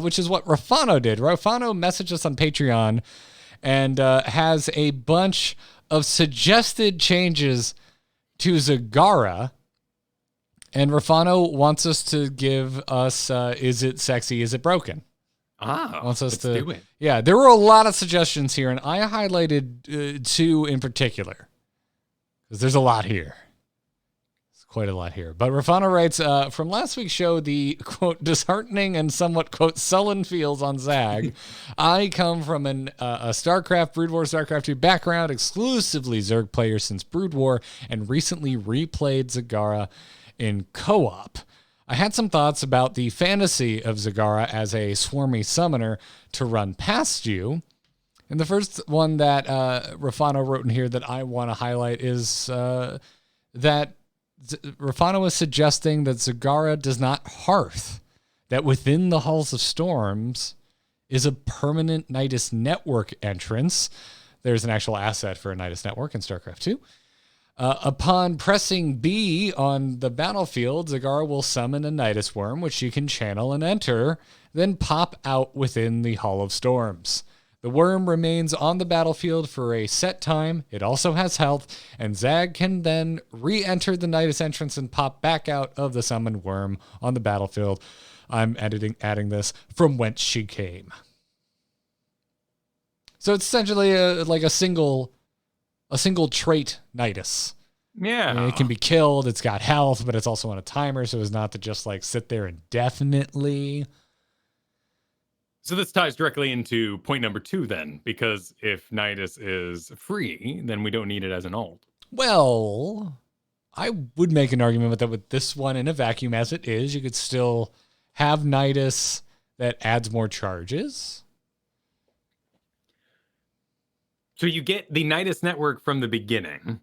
which is what Rafano did. Rafano messaged us on Patreon and has a bunch of suggested changes to Zagara. And Rafano wants us to give us, is it sexy, is it broken? Wants us to do it. Yeah, there were a lot of suggestions here, and I highlighted two in particular because there's a lot here. It's quite a lot here. But Rafano writes, from last week's show, the, quote, disheartening and somewhat, quote, sullen feels on Zag. I come from a StarCraft, Brood War, StarCraft 2 background, exclusively Zerg player since Brood War, and recently replayed Zagara in co-op. I had some thoughts about the fantasy of Zagara as a swarmy summoner to run past you. And the first one that Rafano wrote in here that I want to highlight is that Rafano is suggesting that Zagara does not hearth, that within the Halls of Storms is a permanent Nidus Network entrance. There's an actual asset for a Nidus Network in StarCraft 2. Upon pressing B on the battlefield, Zagara will summon a Nidus Worm, which you can channel and enter, then pop out within the Hall of Storms. The worm remains on the battlefield for a set time. It also has health, and Zag can then re-enter the Nidus entrance and pop back out of the summoned worm on the battlefield. I'm adding this from whence she came. So it's essentially like a single trait Nidus. Yeah. And it can be killed. It's got health, but it's also on a timer, so it's not to just like sit there indefinitely. So this ties directly into point number 2 then, because if Nidus is free, then we don't need it as an alt. Well, I would make an argument with that with this one in a vacuum as it is. You could still have Nidus that adds more charges. So you get the Nidus network from the beginning.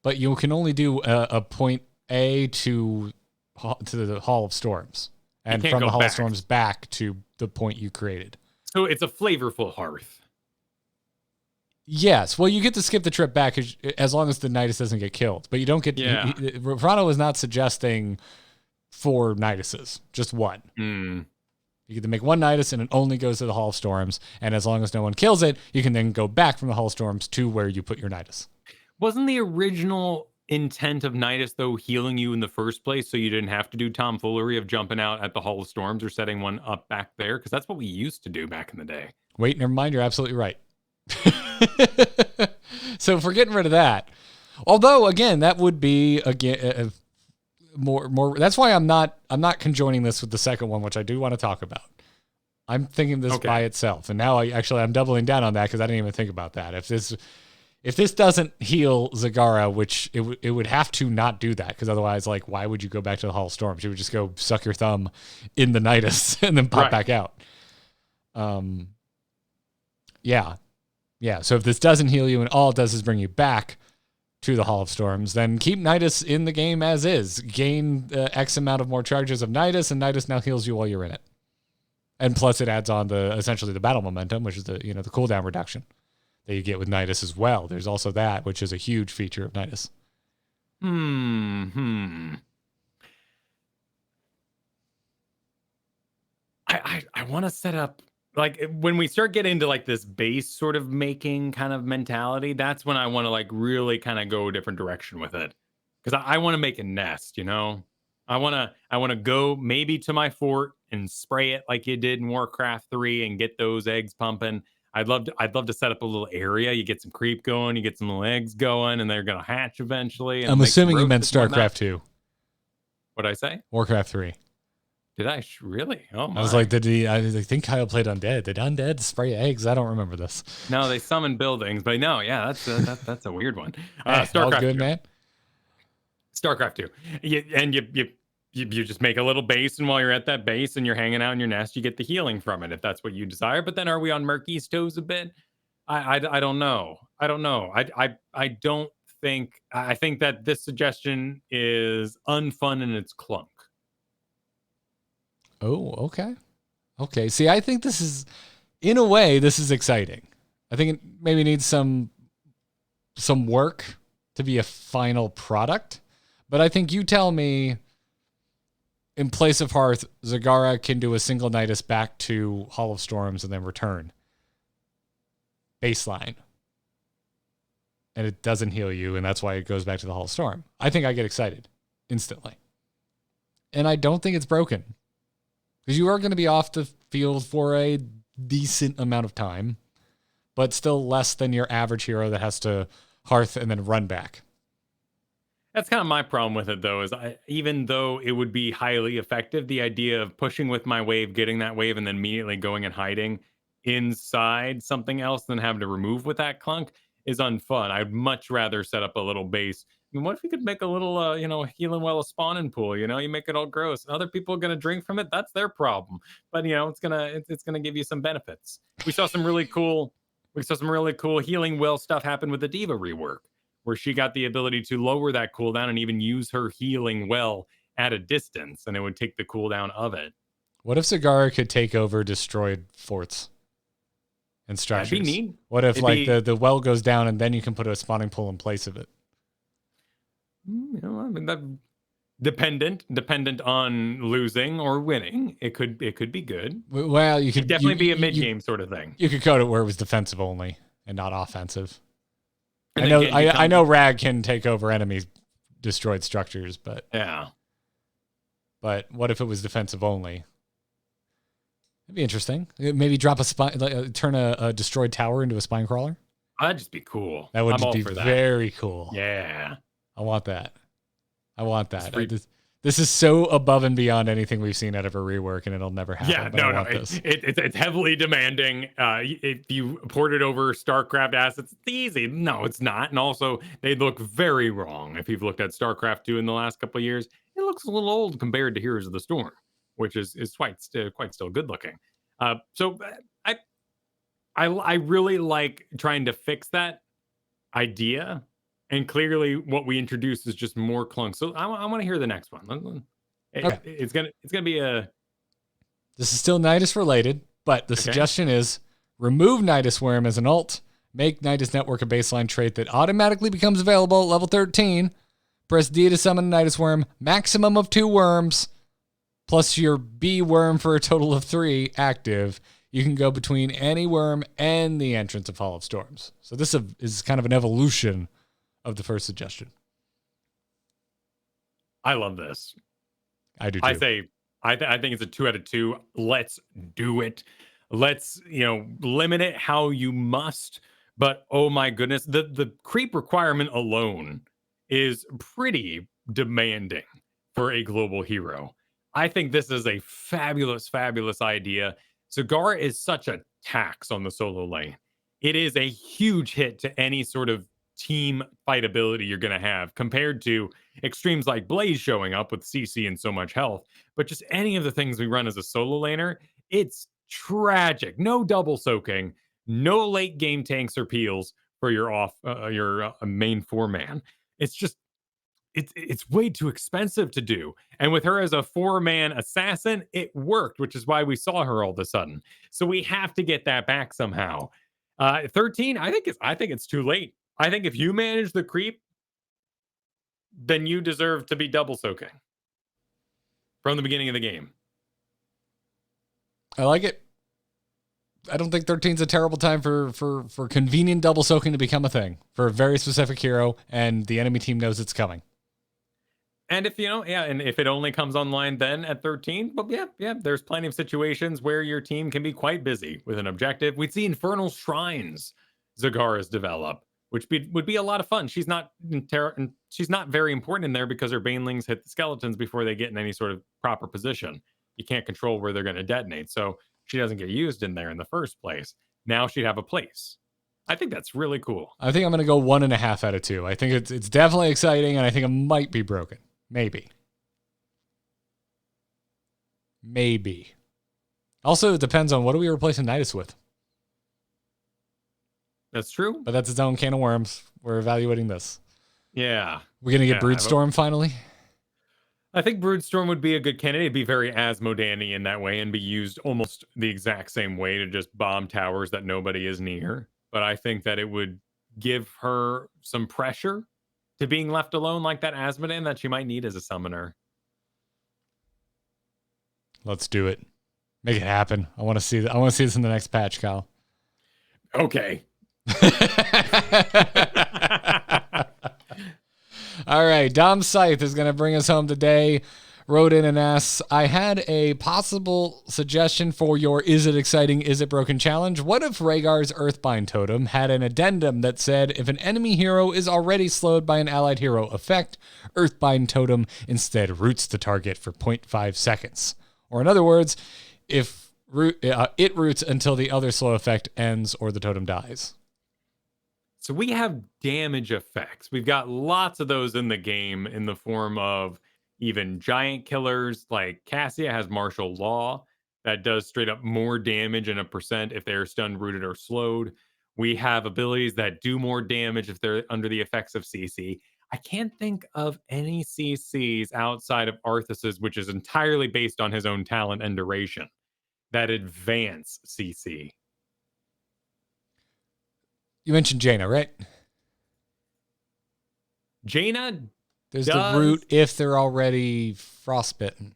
But you can only do a point A to the Hall of Storms. And from the Hall of Storms back to the point you created. So it's a flavorful hearth. Yes. Well, you get to skip the trip back as long as the Nidus doesn't get killed. But you don't get... Yeah. Rafrano is not suggesting 4 Niduses, just 1. Mm. You get to make 1 Nidus and it only goes to the Hall of Storms. And as long as no one kills it, you can then go back from the Hall of Storms to where you put your Nidus. Wasn't the original intent of Nidus, though, healing you in the first place so you didn't have to do tomfoolery of jumping out at the Hall of Storms or setting one up back there? Because that's what we used to do back in the day. Wait, never mind. You're absolutely right. So for getting rid of that, although again, that would be more. That's why I'm not conjoining this with the second one, which I do want to talk about. I'm thinking this by itself, and now I'm doubling down on that because I didn't even think about that. If this doesn't heal Zagara, which it would have to not do that, because otherwise, like, why would you go back to the Hall of Storms? You would just go suck your thumb in the Nidus and then pop back out. Yeah. So if this doesn't heal you and all it does is bring you back to the Hall of Storms, then keep Nidus in the game as is. Gain X amount of more charges of Nidus, and Nidus now heals you while you're in it. And plus, it adds on essentially the battle momentum, which is the cooldown reduction that you get with Nidus as well. There's also that, which is a huge feature of Nidus. I want to set up, like, when we start getting into like this base sort of making kind of mentality, that's when I want to like really kind of go a different direction with it. Because I want to make a nest, I want to go maybe to my fort and spray it like you did in Warcraft 3 and get those eggs pumping. I'd love to set up a little area. You get some creep going, you get some little eggs going, and they're gonna hatch eventually. And I'm assuming you meant StarCraft 2. What'd I say? Warcraft 3. Did I really? Oh my. I was like, I think Kyle played Undead. Did Undead spray eggs? I don't remember this. No, they summon buildings, but no, yeah, that's a weird one. StarCraft all good, 2. Man. StarCraft 2. You just make a little base, and while you're at that base and you're hanging out in your nest, you get the healing from it if that's what you desire. But then, are we on Murky's toes a bit? I don't know. I think that this suggestion is unfun in its clunk. Oh, okay. See, I think this is, in a way, this is exciting. I think it maybe needs some work to be a final product. But I think you tell me, in place of Hearth, Zagara can do a single Nidus back to Hall of Storms and then return. Baseline. And it doesn't heal you, and that's why it goes back to the Hall of Storm. I think I get excited instantly. And I don't think it's broken. Because you are going to be off the field for a decent amount of time, but still less than your average hero that has to Hearth and then run back. That's kind of my problem with it, though, is even though it would be highly effective, the idea of pushing with my wave, getting that wave, and then immediately going and hiding inside something else than having to remove with that clunk is unfun. I'd much rather set up a little base. I mean, what if you could make a little, healing well a spawning pool? You make it all gross. Other people are gonna drink from it. That's their problem. But it's gonna give you some benefits. We saw some really cool healing well stuff happen with the Diva rework, where she got the ability to lower that cooldown and even use her healing well at a distance, and it would take the cooldown of it. What if Zagara could take over destroyed forts and structures? That'd be neat. What if the well goes down and then you can put a spawning pool in place of it? That dependent on losing or winning. It could be good. Well, you could definitely be a mid game sort of thing. You could code it where it was defensive only and not offensive. And I know Rag can take over enemies destroyed structures, but yeah. But what if it was defensive only? That'd be interesting. Maybe drop a spine, turn a destroyed tower into a spine crawler. That'd just be cool. That would be very cool. Yeah, I want that. This is so above and beyond anything we've seen out of a rework, and it'll never happen. Yeah, but I no. want this. It's heavily demanding. If you port it over StarCraft assets, it's easy. No, it's not. And also, they look very wrong. If you've looked at StarCraft 2 in the last couple of years, it looks a little old compared to Heroes of the Storm, which is quite still good looking. So I really like trying to fix that idea. And clearly, what we introduced is just more clunk. So I want to hear the next one. Okay. It's gonna be a. This is still Nidus related, but the suggestion is remove Nidus Worm as an ult, make Nidus Network a baseline trait that automatically becomes available at level 13. Press D to summon Nidus Worm, maximum of 2 worms, plus your B worm for a total of 3 active. You can go between any worm and the entrance of Hall of Storms. So this is kind of an evolution of the first suggestion. I love this. I do too. I think it's a 2 out of 2. Let's do it. Let's, limit it how you must. But oh my goodness, the creep requirement alone is pretty demanding for a global hero. I think this is a fabulous, fabulous idea. So Garrett is such a tax on the solo lane. It is a huge hit to any sort of team fight ability you're going to have compared to extremes like Blaze showing up with CC and so much health. But just any of the things we run as a solo laner, it's tragic. No double soaking, no late game tanks or peels for your main 4-man. It's just it's way too expensive to do. And with her as a 4-man assassin, it worked, which is why we saw her all of a sudden. So we have to get that back somehow. 13, I think it's too late. I think if you manage the creep, then you deserve to be double soaking from the beginning of the game. I like it. I don't think 13's a terrible time for convenient double soaking to become a thing for a very specific hero, and the enemy team knows it's coming. And if and if it only comes online then at 13, well, yeah, there's plenty of situations where your team can be quite busy with an objective. We'd see Infernal Shrines Zagara's develop, which would be a lot of fun. She's not very important in there because her banelings hit the skeletons before they get in any sort of proper position. You can't control where they're going to detonate, so she doesn't get used in there in the first place. Now she'd have a place. I think that's really cool. I think I'm going to go 1.5 out of 2. I think it's definitely exciting, and I think it might be broken. Maybe. Also, it depends on what do we replace Nidus with. That's true. But that's its own can of worms. We're evaluating this. Yeah. We're going to get Broodstorm finally? I think Broodstorm would be a good candidate. It'd be very Asmodean-y in that way and be used almost the exact same way to just bomb towers that nobody is near. But I think that it would give her some pressure to being left alone like that Asmodean that she might need as a summoner. Let's do it. Make it happen. I want to see this in the next patch, Kyle. Okay. All right, Dom Scythe is going to bring us home today. Wrote in and asks, I had a possible suggestion for your Is It Exciting, Is It Broken challenge. What if Rhaegar's Earthbind totem had an addendum that said if an enemy hero is already slowed by an allied hero effect, Earthbind totem instead roots the target for 0.5 seconds? Or in other words, if it roots until the other slow effect ends or the totem dies. So we have damage effects. We've got lots of those in the game in the form of even giant killers. Like Cassia has martial law that does straight up more damage in a percent if they're stunned, rooted, or slowed. We have abilities that do more damage if they're under the effects of CC. I can't think of any CCs outside of Arthas's, which is entirely based on his own talent and duration, that advance CC. You mentioned Jaina, right? Jaina There's the root if they're already frostbitten.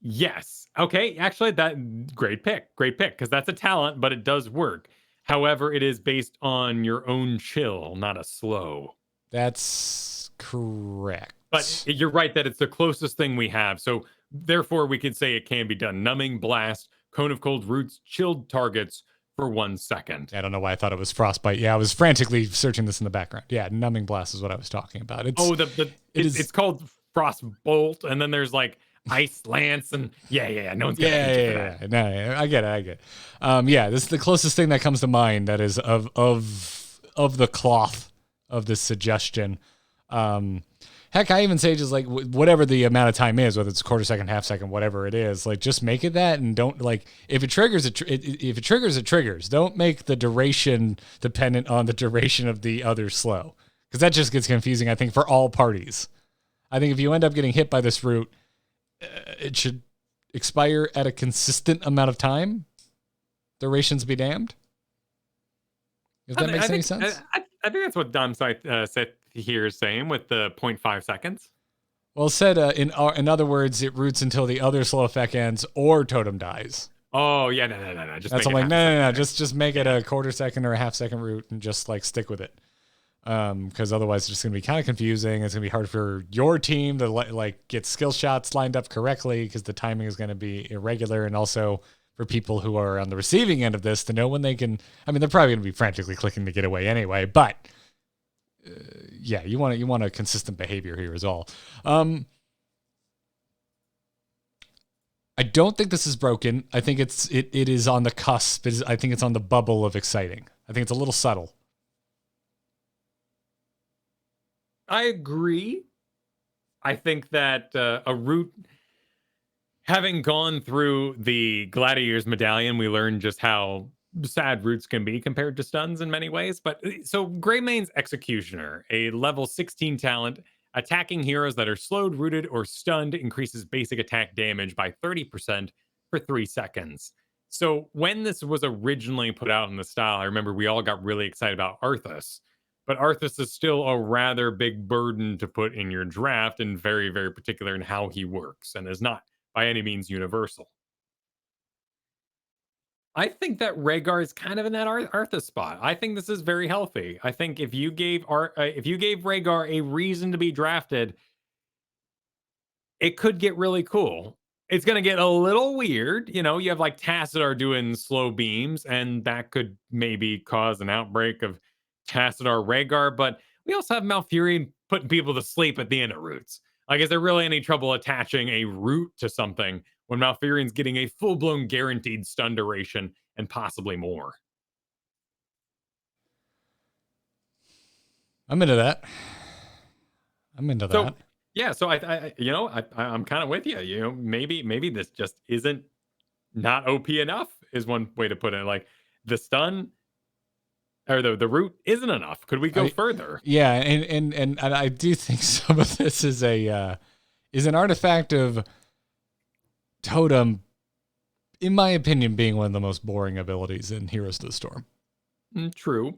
Yes. Okay. Actually, that great pick, because that's a talent, but it does work. However, it is based on your own chill, not a slow. That's correct. But you're right that it's the closest thing we have. So therefore, we could say it can be done. Numbing Blast, Cone of Cold Roots, chilled targets for 1 second. I don't know why I thought it was Frostbite. Yeah, I was frantically searching this in the background. Yeah, Numbing Blast is what I was talking about. It's called cross bolt, and then there's like ice lance, and no one's gonna hate you for that. No, I get it. This is the closest thing that comes to mind that is of the cloth of this suggestion. Heck, I even say just like whatever the amount of time is, whether it's a quarter second, half second, whatever it is, like just make it that, and don't like if it triggers it triggers. Don't make the duration dependent on the duration of the other slow, because that just gets confusing. I think for all parties. I think if you end up getting hit by this route, it should expire at a consistent amount of time. Durations be damned. If that makes any sense. I think that's what Dom said here is saying with the 0.5 seconds. Well, said in other words, it roots until the other slow effect ends or totem dies. Oh yeah, no. Just that's I'm like no. Just make it a quarter second or a half second route and just like stick with it. Because otherwise it's just gonna be kind of confusing. It's gonna be hard for your team to like get skill shots lined up correctly because the timing is gonna be irregular, and also for people who are on the receiving end of this to know when they can. I mean, they're probably gonna be frantically clicking to get away anyway, but. You want a consistent behavior here is all. I don't think this is broken. I think it is on the cusp. I think it's on the bubble of exciting. I think it's a little subtle. I agree. I think that a route, having gone through the Gladiator's Medallion, we learned just how sad roots can be compared to stuns in many ways. But so Greymane's Executioner, a level 16 talent, attacking heroes that are slowed, rooted, or stunned increases basic attack damage by 30% for 3 seconds. So when this was originally put out in the style, I remember we all got really excited about Arthas. But Arthas is still a rather big burden to put in your draft, and very, very particular in how he works, and is not by any means universal. I think that Rhaegar is kind of in that Arthas spot. I think this is very healthy. I think if you gave Rhaegar a reason to be drafted, it could get really cool. It's going to get a little weird. You know, you have like Tassadar doing slow beams, and that could maybe cause an outbreak of Tassadar Rhaegar. But we also have Malfurion putting people to sleep at the end of roots. Like, is there really any trouble attaching a root to something when Malfurion's getting a full-blown guaranteed stun duration and possibly more? I'm into that. Yeah, so I'm kind of with you. You know, maybe this just isn't not OP enough is one way to put it. Like the stun or the root isn't enough. Could we go further? Yeah, and I do think some of this is an artifact of Totem, in my opinion, being one of the most boring abilities in Heroes of the Storm. True.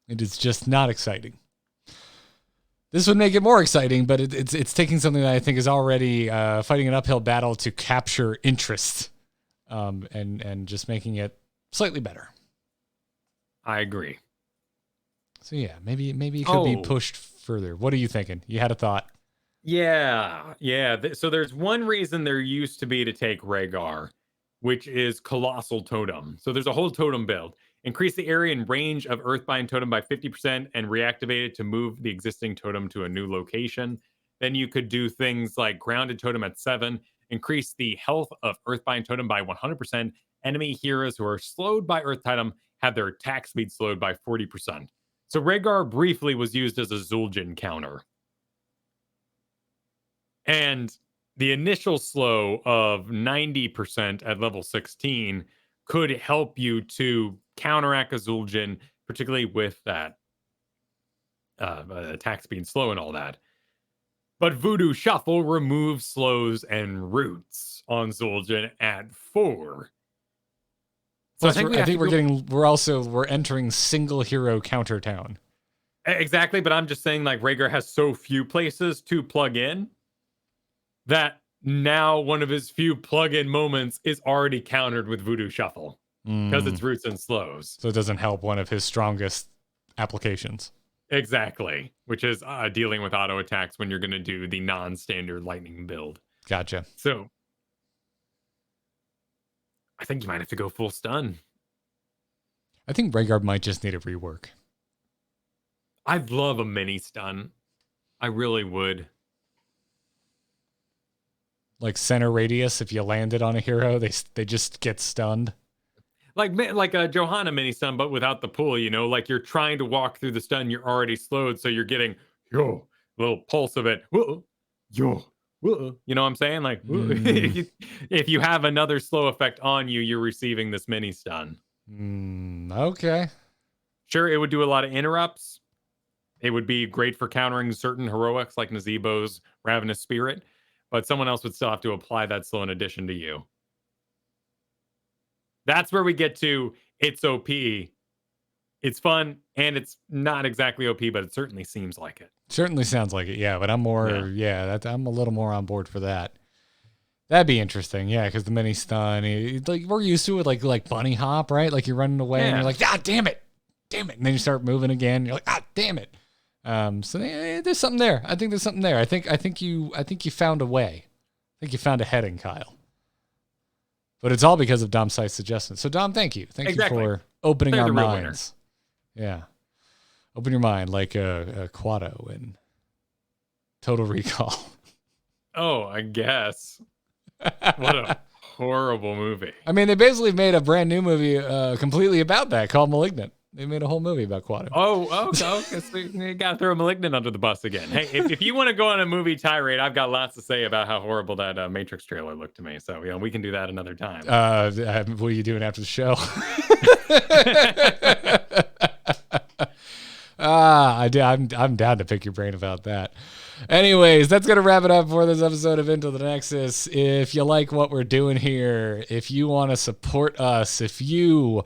It is just not exciting. This would make it more exciting, but it's taking something that I think is already fighting an uphill battle to capture interest, and just making it slightly better. I agree. So yeah, maybe it could be pushed further. What are you thinking? You had a thought. Yeah. So there's one reason there used to be to take Rhaegar, which is Colossal Totem. So there's a whole totem build. Increase the area and range of Earthbind Totem by 50% and reactivate it to move the existing totem to a new location. Then you could do things like Grounded Totem at 7, increase the health of Earthbind Totem by 100%. Enemy heroes who are slowed by Earth Totem have their attack speed slowed by 40%. So Rhaegar briefly was used as a Zul'jin counter. And the initial slow of 90% at level 16 could help you to counteract a Zul'jin, particularly with that attack speed slow and all that. But Voodoo Shuffle removes slows and roots on Zul'jin at 4. So Plus, I think we're entering single hero counter town. Exactly, but I'm just saying like Rhaegar has so few places to plug in that now one of his few plug-in moments is already countered with Voodoo Shuffle because it's roots and slows. So it doesn't help one of his strongest applications. Exactly, which is dealing with auto attacks when you're going to do the non-standard lightning build. Gotcha. So I think you might have to go full stun. I think Rhaegar might just need a rework. I'd love a mini stun. I really would. like center radius. If you landed on a hero, they just get stunned. Like a Johanna mini stun, but without the pull, like you're trying to walk through the stun, you're already slowed, so you're getting a little pulse of it. Whoa, yo, whoa. You know what I'm saying? Like if you have another slow effect on you, you're receiving this mini stun. Okay. Sure, it would do a lot of interrupts. It would be great for countering certain heroics like Nazebo's Ravenous Spirit, but someone else would still have to apply that slow in addition to you. That's where we get to it's OP. It's fun, and it's not exactly OP, but it certainly seems like it. Certainly sounds like it, yeah. But I'm more, I'm a little more on board for that. That'd be interesting, yeah, because the mini stun, like we're used to it, like bunny hop, right? Like you're running away and you're like, damn it, and then you start moving again. You're like, damn it. So there's something there. I think there's something there. I think you found a way. I think you found a heading, Kyle. But it's all because of Dom Site's suggestion. So Dom, thank you. Thank you for opening our minds. Yeah. Open your mind like a Quado in Total Recall. Oh, I guess. What a horrible movie. I mean, they basically made a brand new movie completely about that called Malignant. They made a whole movie about Quado. Oh, okay. So you got to throw Malignant under the bus again. Hey, if you want to go on a movie tirade, I've got lots to say about how horrible that Matrix trailer looked to me. So, we can do that another time. What are you doing after the show? I'm down to pick your brain about that. Anyways, that's going to wrap it up for this episode of Into the Nexus. If you like what we're doing here, if you want to support us, if you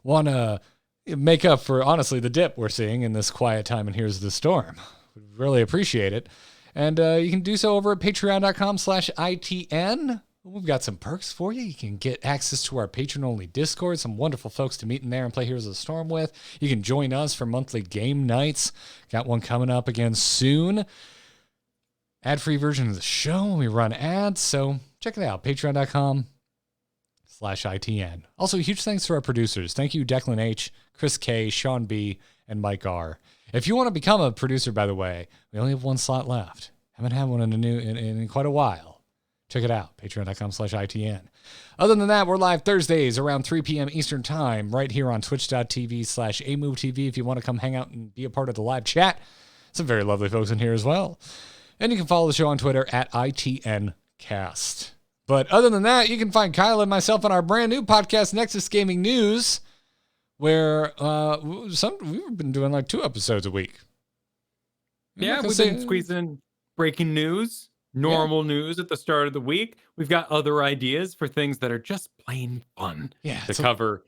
want to make up for, honestly, the dip we're seeing in this quiet time and Here's the Storm, we'd really appreciate it. And you can do so over at patreon.com/ITN. We've got some perks for you. You can get access to our patron-only Discord, some wonderful folks to meet in there and play Heroes of the Storm with. You can join us for monthly game nights. Got one coming up again soon. Ad-free version of the show when we run ads, so check it out, patreon.com/ITN. Also, huge thanks to our producers. Thank you, Declan H., Chris K., Sean B., and Mike R. If you want to become a producer, by the way, we only have one slot left. Haven't had one in quite a while. Check it out, patreon.com/ITN. Other than that, we're live Thursdays around 3 p.m. Eastern Time right here on twitch.tv/AMoveTV if you want to come hang out and be a part of the live chat. Some very lovely folks in here as well. And you can follow the show on Twitter at ITNcast. But other than that, you can find Kyle and myself on our brand new podcast, Nexus Gaming News, where we've been doing like 2 episodes a week. Yeah, we've been squeezing in breaking news, normal news at the start of the week. We've got other ideas for things that are just plain fun to cover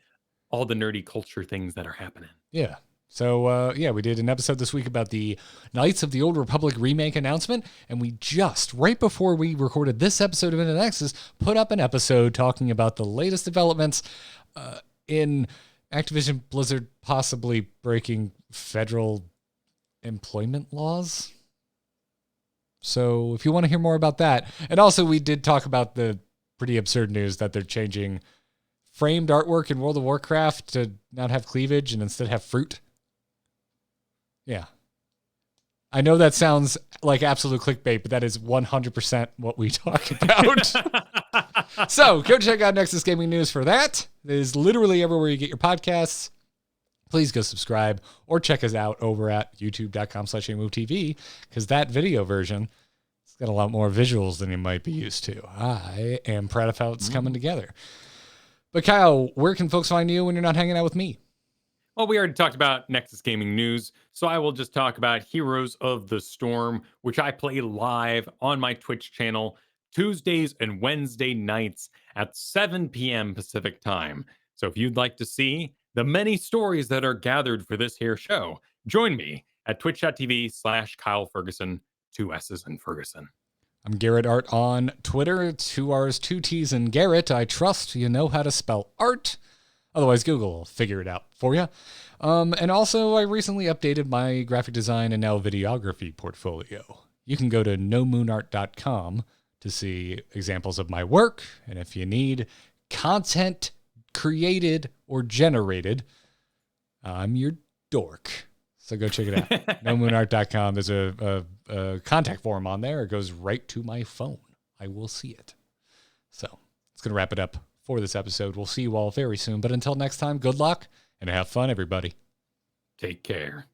all the nerdy culture things that are happening. Yeah. So, we did an episode this week about the Knights of the Old Republic remake announcement, and we just, right before we recorded this episode of Into the Nexus, put up an episode talking about the latest developments in Activision Blizzard possibly breaking federal employment laws. So if you want to hear more about that, and also we did talk about the pretty absurd news that they're changing framed artwork in World of Warcraft to not have cleavage and instead have fruit. Yeah. I know that sounds like absolute clickbait, but that is 100% what we talked about. So go check out Nexus Gaming News for that. It is literally everywhere you get your podcasts. Please go subscribe or check us out over at youtube.com/AMoveTV because that video version has got a lot more visuals than you might be used to. I am proud of how it's coming together. But Kyle, where can folks find you when you're not hanging out with me? Well, we already talked about Nexus Gaming News, so I will just talk about Heroes of the Storm, which I play live on my Twitch channel Tuesdays and Wednesday nights at 7 p.m. Pacific time. So if you'd like to see the many stories that are gathered for this here show, join me at twitch.tv/Kyle Fergusson, 2 S's in Fergusson. I'm Garrett Art on Twitter, 2 R's, 2 T's in Garrett. I trust you know how to spell art. Otherwise, Google will figure it out for you. And also, I recently updated my graphic design and now videography portfolio. You can go to nomoonart.com to see examples of my work. And if you need content created or generated, I'm your dork. So go check it out. nomoonart.com. There's a contact form on there. It goes right to my phone. I will see it. So it's going to wrap it up for this episode. We'll see you all very soon. But until next time, good luck and have fun, everybody. Take care.